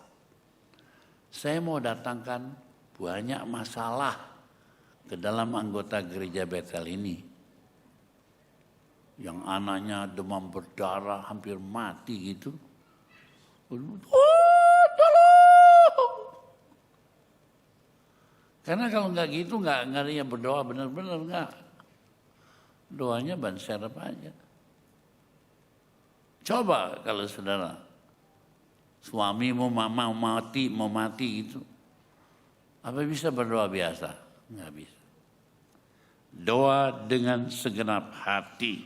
saya mau datangkan banyak masalah ke dalam anggota gereja Betel ini. Yang anaknya demam berdarah hampir mati gitu. Oh, tolong. Karena kalau nggak gitu nggak ada yang berdoa benar-benar nggak. Doanya ban serep aja. Coba kalau saudara suami mau mati gitu. Apa bisa berdoa biasa? Nggak bisa. Doa dengan segenap hati.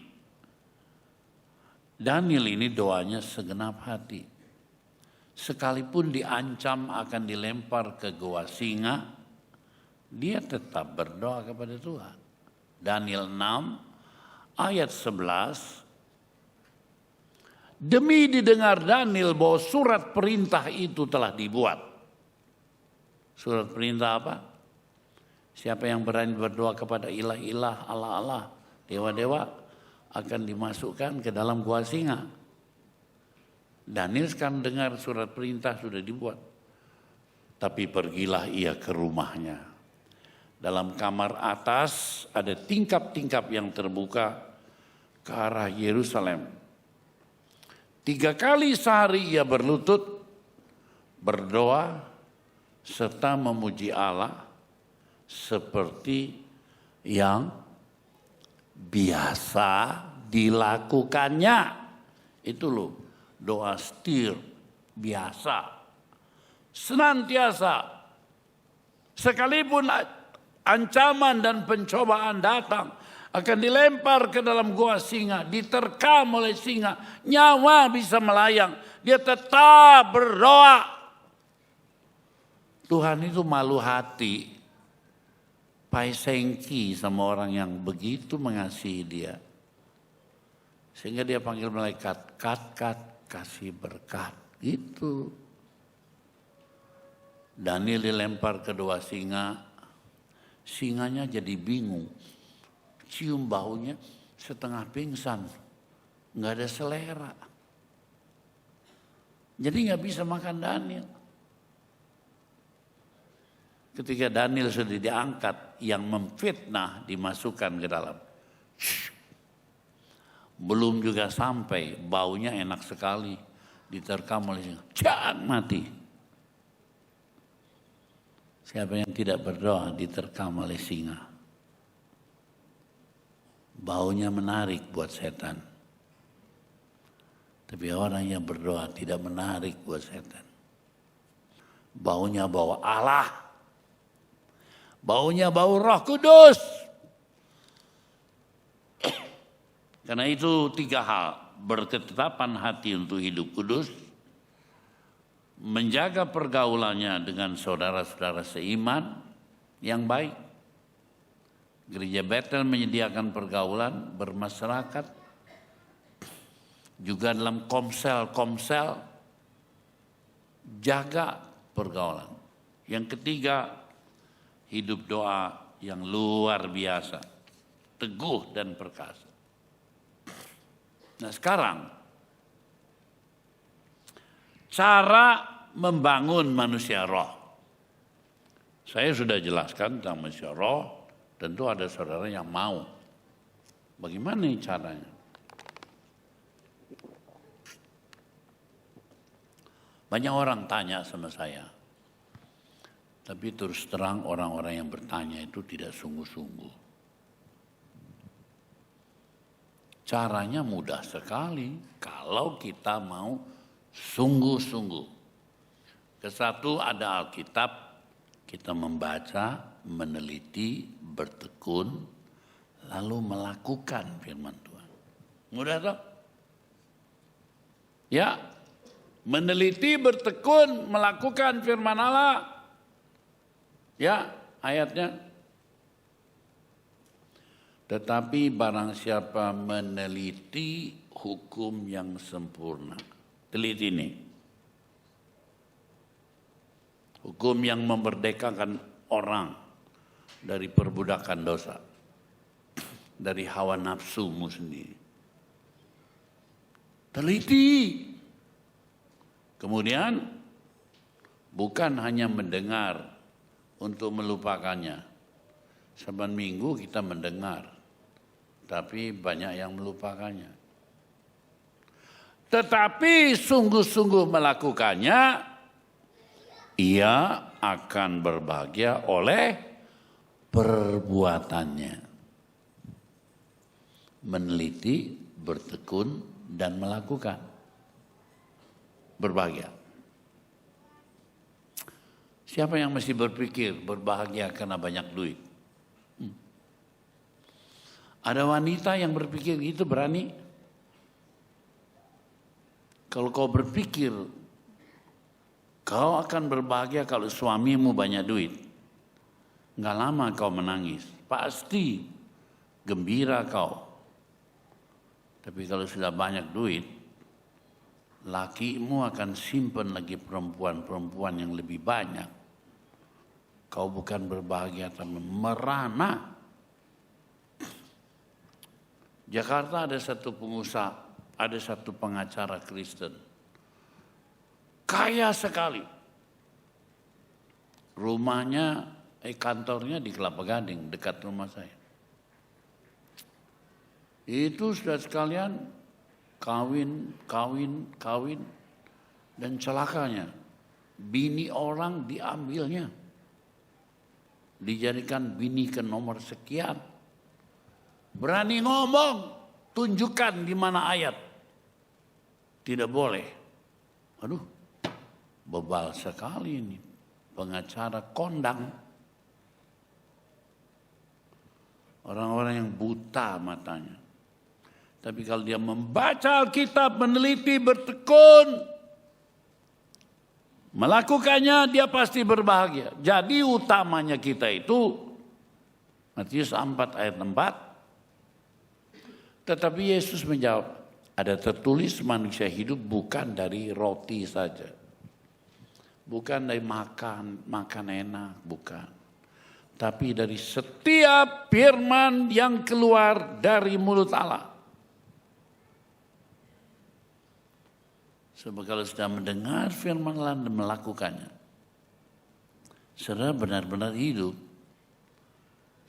Daniel ini doanya segenap hati. Sekalipun diancam akan dilempar ke gua singa, dia tetap berdoa kepada Tuhan. Daniel 6 ayat 11. Demi didengar Daniel bahwa surat perintah itu telah dibuat. Surat perintah apa? Siapa yang berani berdoa kepada ilah-ilah, Allah-Allah, dewa-dewa akan dimasukkan ke dalam gua singa. Daniel sekarang dengar surat perintah sudah dibuat. Tapi pergilah ia ke rumahnya. Dalam kamar atas ada tingkap-tingkap yang terbuka ke arah Yerusalem. 3 kali sehari ia berlutut, berdoa, serta memuji Allah seperti yang biasa dilakukannya. Itu loh, doa setir biasa. Senantiasa. Sekalipun ancaman dan pencobaan datang, akan dilempar ke dalam gua singa, diterkam oleh singa, nyawa bisa melayang, dia tetap berdoa. Tuhan itu malu hati, paisengki sama orang yang begitu mengasihi dia. Sehingga dia panggil malaikat, kat, kasih berkat. Gitu. Daniel dilempar ke 2 singa, singanya jadi bingung. Cium baunya setengah pingsan, nggak ada selera. Jadi nggak bisa makan Daniel. Ketika Daniel sudah diangkat, yang memfitnah dimasukkan ke dalam. Belum juga sampai, baunya enak sekali. Diterkam oleh singa. Jangan mati. Siapa yang tidak berdoa diterkam oleh singa. Baunya menarik buat setan. Tapi orang yang berdoa tidak menarik buat setan. Baunya bau Allah. Baunya bau Roh Kudus. Karena itu 3 hal. Berketetapan hati untuk hidup kudus. Menjaga pergaulannya dengan saudara-saudara seiman yang baik. Gereja Bethel menyediakan pergaulan bermasyarakat. Juga dalam komsel, jaga pergaulan. Yang ketiga, hidup doa yang luar biasa, teguh dan perkasa. Nah sekarang, cara membangun manusia roh. Saya sudah jelaskan tentang manusia roh, tentu ada saudara yang mau. Bagaimana caranya? Banyak orang tanya sama saya. Tapi terus terang orang-orang yang bertanya itu tidak sungguh-sungguh. Caranya mudah sekali kalau kita mau sungguh-sungguh. Kesatu ada Alkitab, kita membaca, meneliti, bertekun, lalu melakukan firman Tuhan. Mudah toh? Ya, meneliti, bertekun, melakukan firman Allah. Ya, ayatnya. Tetapi barang siapa meneliti hukum yang sempurna. Teliti ini. Hukum yang memerdekakan orang dari perbudakan dosa. Dari hawa nafsumu sendiri. Teliti. Kemudian bukan hanya mendengar untuk melupakannya. Saban minggu kita mendengar. Tapi banyak yang melupakannya. Tetapi sungguh-sungguh melakukannya, ia akan berbahagia oleh perbuatannya. Meneliti, bertekun, dan melakukan. Berbahagia. Siapa yang mesti berpikir berbahagia karena banyak duit? Ada wanita yang berpikir gitu berani. Kalau kau berpikir kau akan berbahagia kalau suamimu banyak duit, nggak lama kau menangis, pasti gembira kau. Tapi kalau sudah banyak duit, lakimu akan simpan lagi perempuan-perempuan yang lebih banyak. Kau bukan berbahagia tapi merana. Jakarta ada satu pengusaha, ada satu pengacara Kristen. Kaya sekali. Rumahnya, kantornya di Kelapa Gading, dekat rumah saya. Itu sudah sekalian kawin, dan celakanya. Bini orang diambilnya. Dijadikan bini ke nomor sekian. Berani ngomong, tunjukkan di mana ayat. Tidak boleh. Aduh, bebal sekali ini. Pengacara kondang. Orang-orang yang buta matanya. Tapi kalau dia membaca Alkitab, meneliti, bertekun, melakukannya, dia pasti berbahagia. Jadi utamanya kita itu, Matius 4 ayat 4, tetapi Yesus menjawab, ada tertulis manusia hidup bukan dari roti saja. Bukan dari makan enak, bukan. Tapi dari setiap firman yang keluar dari mulut Allah. Sebab kalau sudah mendengar firman Allah dan melakukannya, saudara benar-benar hidup.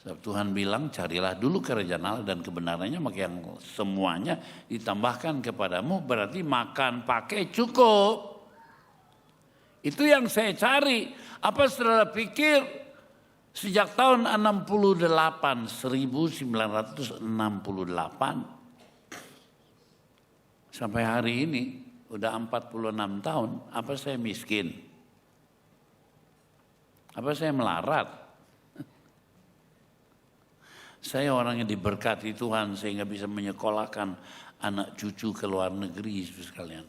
Sebab Tuhan bilang carilah dulu kerajaan Allah dan kebenarannya, maka yang semuanya ditambahkan kepadamu. Berarti makan pakai cukup. Itu yang saya cari. Apa saudara pikir sejak tahun 1968 sampai hari ini udah 46 tahun, apa saya miskin? Apa saya melarat? Saya orang yang diberkati Tuhan sehingga bisa menyekolahkan anak cucu ke luar negeri sekalian.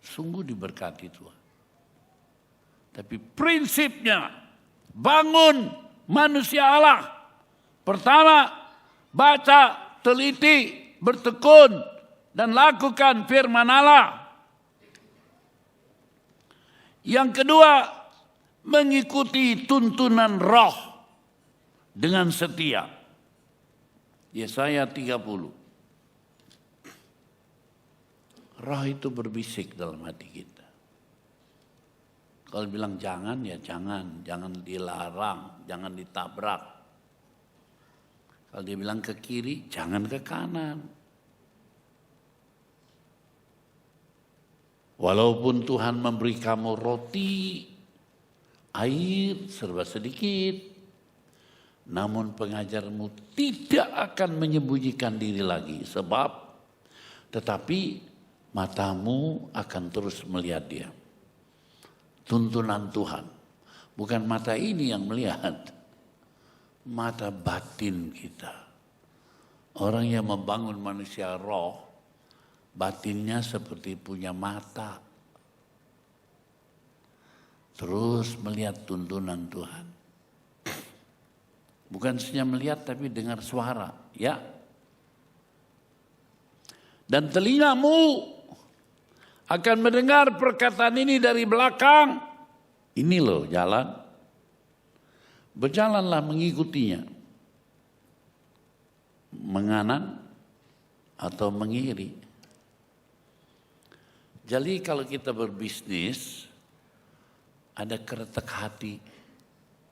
Sungguh diberkati Tuhan. Tapi prinsipnya bangun manusia Allah. Pertama, baca, teliti, bertekun, dan lakukan firman Allah. Yang kedua, mengikuti tuntunan roh dengan setia. Yesaya 30. Roh itu berbisik dalam hati kita. Kalau bilang jangan, ya jangan. Jangan dilarang, jangan ditabrak. Kalau dia bilang ke kiri, jangan ke kanan. Walaupun Tuhan memberi kamu roti, air serba sedikit, namun pengajarmu tidak akan menyembunyikan diri lagi. Sebab tetapi matamu akan terus melihat dia. Tuntunan Tuhan. Bukan mata ini yang melihat. Mata batin kita. Orang yang membangun manusia roh, batinnya seperti punya mata. Terus melihat tuntunan Tuhan. Bukan hanya melihat tapi dengar suara, ya. Dan telingamu akan mendengar perkataan ini dari belakang. Ini loh jalan. Berjalanlah mengikutinya. Menganan atau mengiri. Jadi kalau kita berbisnis, ada keretek hati,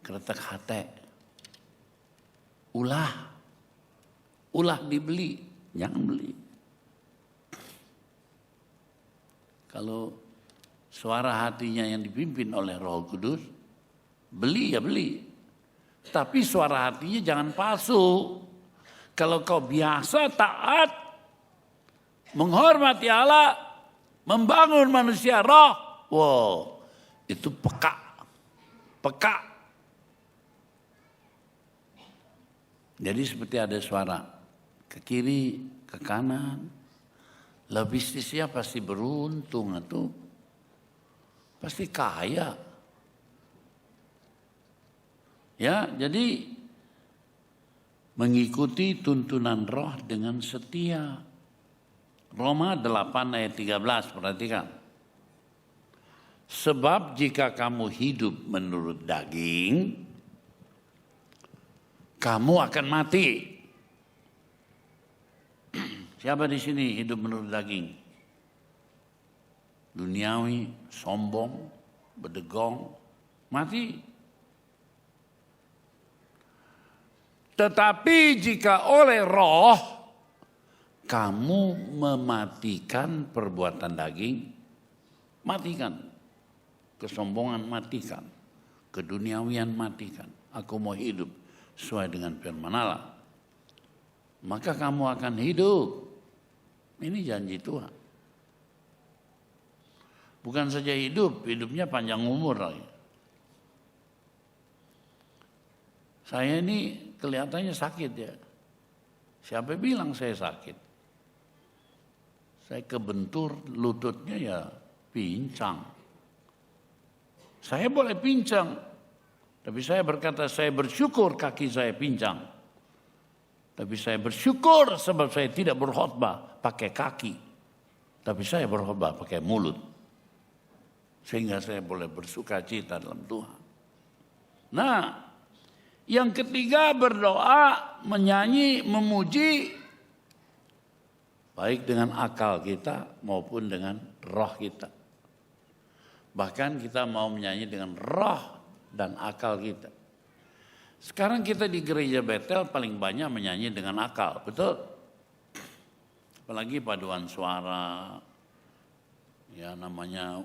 keretek hati. Ulah dibeli, jangan beli. Kalau suara hatinya yang dipimpin oleh Roh Kudus, beli ya beli. Tapi suara hatinya jangan palsu. Kalau kau biasa taat, menghormati Allah, membangun manusia roh, wow, itu peka. Jadi seperti ada suara ke kiri, ke kanan. Lah bisnisnya pasti beruntung atau pasti kaya. Ya, jadi mengikuti tuntunan roh dengan setia. Roma 8 ayat 13, perhatikan. Sebab jika kamu hidup menurut daging, kamu akan mati. Siapa di sini hidup menurut daging? Duniawi, sombong, berdegong, mati. Tetapi jika oleh roh, kamu mematikan perbuatan daging, matikan. Kesombongan matikan. Keduniawian matikan. Aku mau hidup sesuai dengan firman Allah. Maka kamu akan hidup. Ini janji Tuhan. Bukan saja hidup, hidupnya panjang umur lagi. Saya ini kelihatannya sakit ya. Siapa bilang saya sakit? Saya kebentur lututnya ya pincang. Saya boleh pincang. Tapi saya berkata saya bersyukur kaki saya pincang. Tapi saya bersyukur sebab saya tidak berkhotbah pakai kaki. Tapi saya berkhotbah pakai mulut. Sehingga saya boleh bersuka cita dalam Tuhan. Nah, yang ketiga berdoa, menyanyi, memuji. Baik dengan akal kita maupun dengan roh kita. Bahkan kita mau menyanyi dengan roh dan akal kita. Sekarang kita di gereja Betel paling banyak menyanyi dengan akal, betul? Apalagi paduan suara, ya namanya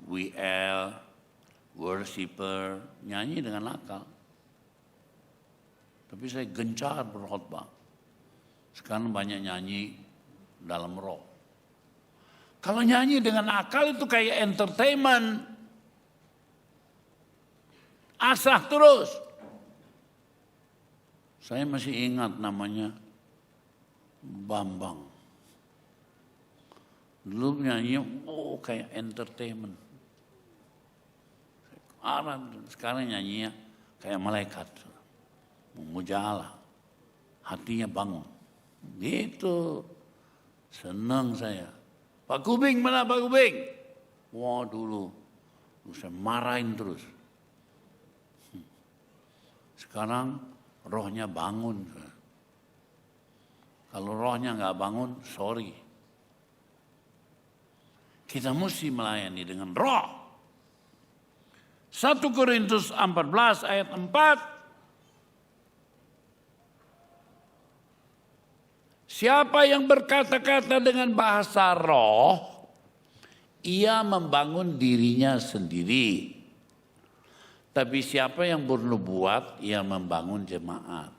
WL, worshiper, nyanyi dengan akal. Tapi saya gencar berkhotbah. Sekarang banyak nyanyi dalam roh. Kalau nyanyi dengan akal itu kayak entertainment. Asah terus. Saya masih ingat namanya Bambang. Dulu nyanyi, kayak entertainment. Sekarang nyanyinya kayak malaikat. Memuja Allah. Hatinya bangun. Gitu. Senang saya. Pak Kubing mana Pak Kubing? Wah dulu saya marahin terus. Sekarang rohnya bangun. Kalau rohnya nggak bangun, sorry. Kita mesti melayani dengan roh. 1 Korintus 14 ayat 4. Siapa yang berkata-kata dengan bahasa roh, ia membangun dirinya sendiri. Tapi siapa yang bernubuat, ia membangun jemaat.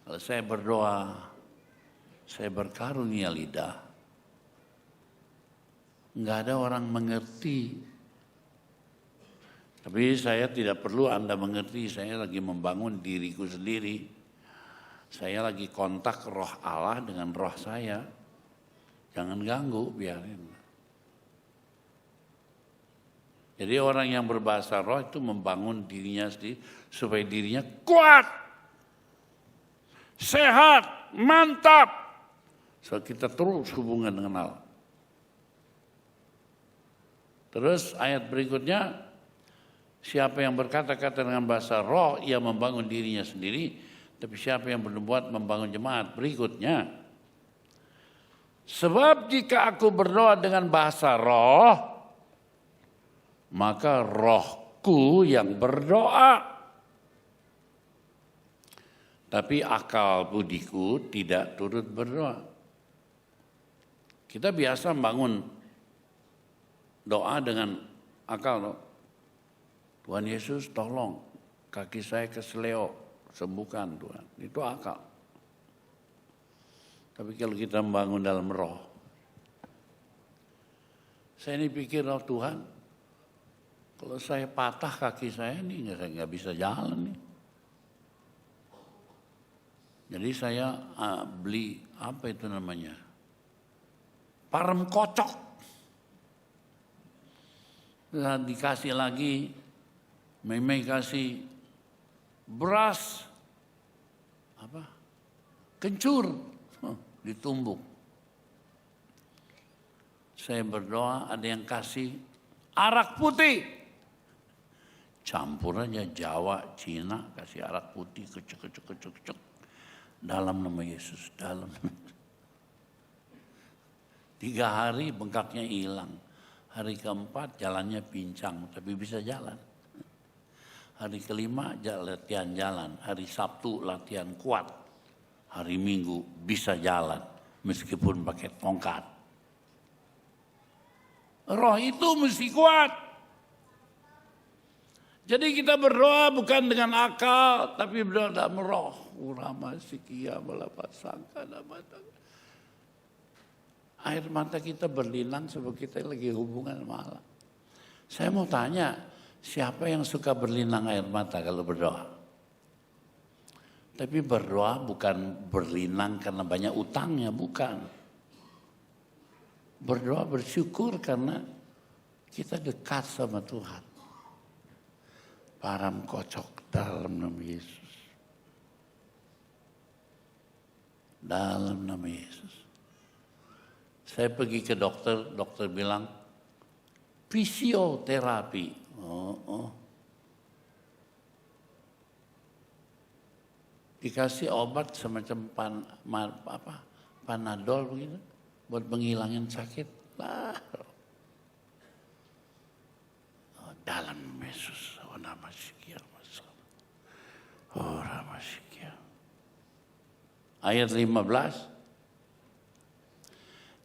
Kalau saya berdoa, saya berkarunia lidah, nggak ada orang mengerti. Tapi saya tidak perlu Anda mengerti, saya lagi membangun diriku sendiri. Saya lagi kontak roh Allah dengan roh saya. Jangan ganggu, biarin. Jadi orang yang berbahasa roh itu membangun dirinya sendiri supaya dirinya kuat, sehat, mantap. So kita terus hubungan dengan Allah. Terus ayat berikutnya, siapa yang berkata-kata dengan bahasa roh, ia membangun dirinya sendiri. Tapi siapa yang bernubuat membangun jemaat. Berikutnya, sebab jika aku berdoa dengan bahasa roh, maka rohku yang berdoa. Tapi akal budiku tidak turut berdoa. Kita biasa membangun doa dengan akal. Tuhan Yesus tolong, kaki saya keseleo. Sembuhkan Tuhan, itu akal. Tapi kalau kita membangun dalam roh, saya ini pikir, oh Tuhan, kalau saya patah kaki saya ini, saya nggak bisa jalan nih. Jadi saya beli apa itu namanya, parem kocok. Nah, dikasih lagi, Meme kasih beras kencur ditumbuk. Saya berdoa, ada yang kasih arak putih, campur aja Jawa, Cina, kasih arak putih, kecek. Dalam nama Yesus, dalam. 3 hari bengkaknya hilang. Hari keempat jalannya pincang, tapi bisa jalan. Hari kelima latihan jalan, hari Sabtu latihan kuat, hari Minggu bisa jalan meskipun pakai tongkat. Roh itu mesti kuat. Jadi kita berdoa bukan dengan akal, tapi berdoa dalam roh. Urama sikia malapasangka namata. Air mata kita berlinang sebab kita lagi hubungan sama Allah. Saya mau tanya, siapa yang suka berlinang air mata kalau berdoa? Tapi berdoa bukan berlinang karena banyak utangnya, bukan. Berdoa bersyukur karena kita dekat sama Tuhan. Param kocok dalam nama Yesus. Dalam nama Yesus. Saya pergi ke dokter, dokter bilang fisioterapi. Dikasih obat semacam Panadol begitu buat menghilangin sakit. Dalam Yesus, nama ayat 15.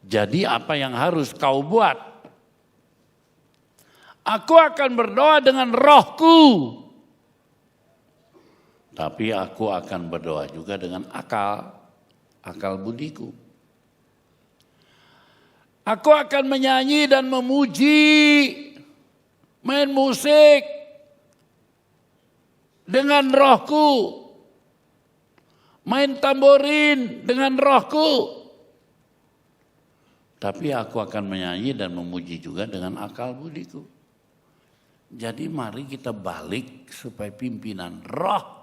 Jadi apa yang harus kau buat? Aku akan berdoa dengan rohku. Tapi aku akan berdoa juga dengan akal budiku. Aku akan menyanyi dan memuji, main musik dengan rohku. Main tamborin dengan rohku. Tapi aku akan menyanyi dan memuji juga dengan akal budiku. Jadi mari kita balik supaya pimpinan roh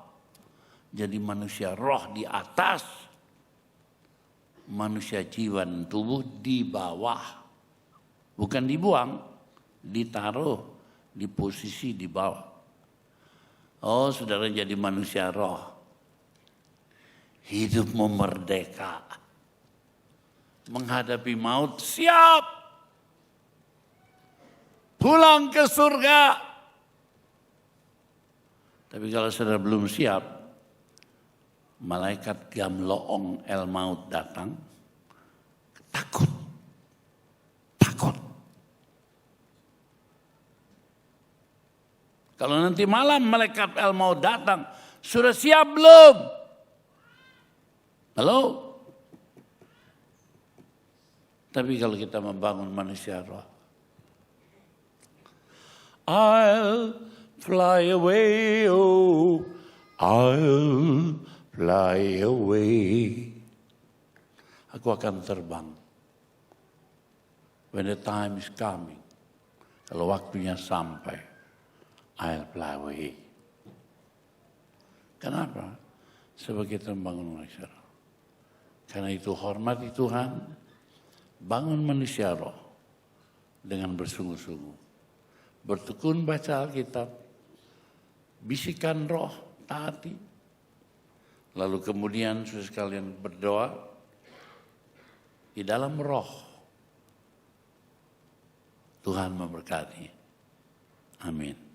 jadi manusia roh di atas, manusia jiwa dan tubuh di bawah. Bukan dibuang, ditaruh di posisi di bawah. Oh, saudara jadi manusia roh. Hidupmu merdeka. Menghadapi maut, siap. Pulang ke surga. Tapi kalau saudara belum siap, malaikat Gamloong El Maut datang, takut. Kalau nanti malam malaikat El Maut datang, sudah siap belum? Halo? Tapi kalau kita membangun manusia roh, I'll fly away, oh, I'll fly away. Aku akan terbang. When the time is coming, kalau waktunya sampai, I'll fly away. Kenapa? Sebab kita membangun manusia roh. Karena itu hormati Tuhan. Bangun manusia roh dengan bersungguh-sungguh. Bertekun baca Alkitab. Bisikan roh, taati. Lalu kemudian saudara sekalian berdoa di dalam roh. Tuhan memberkati. Amin.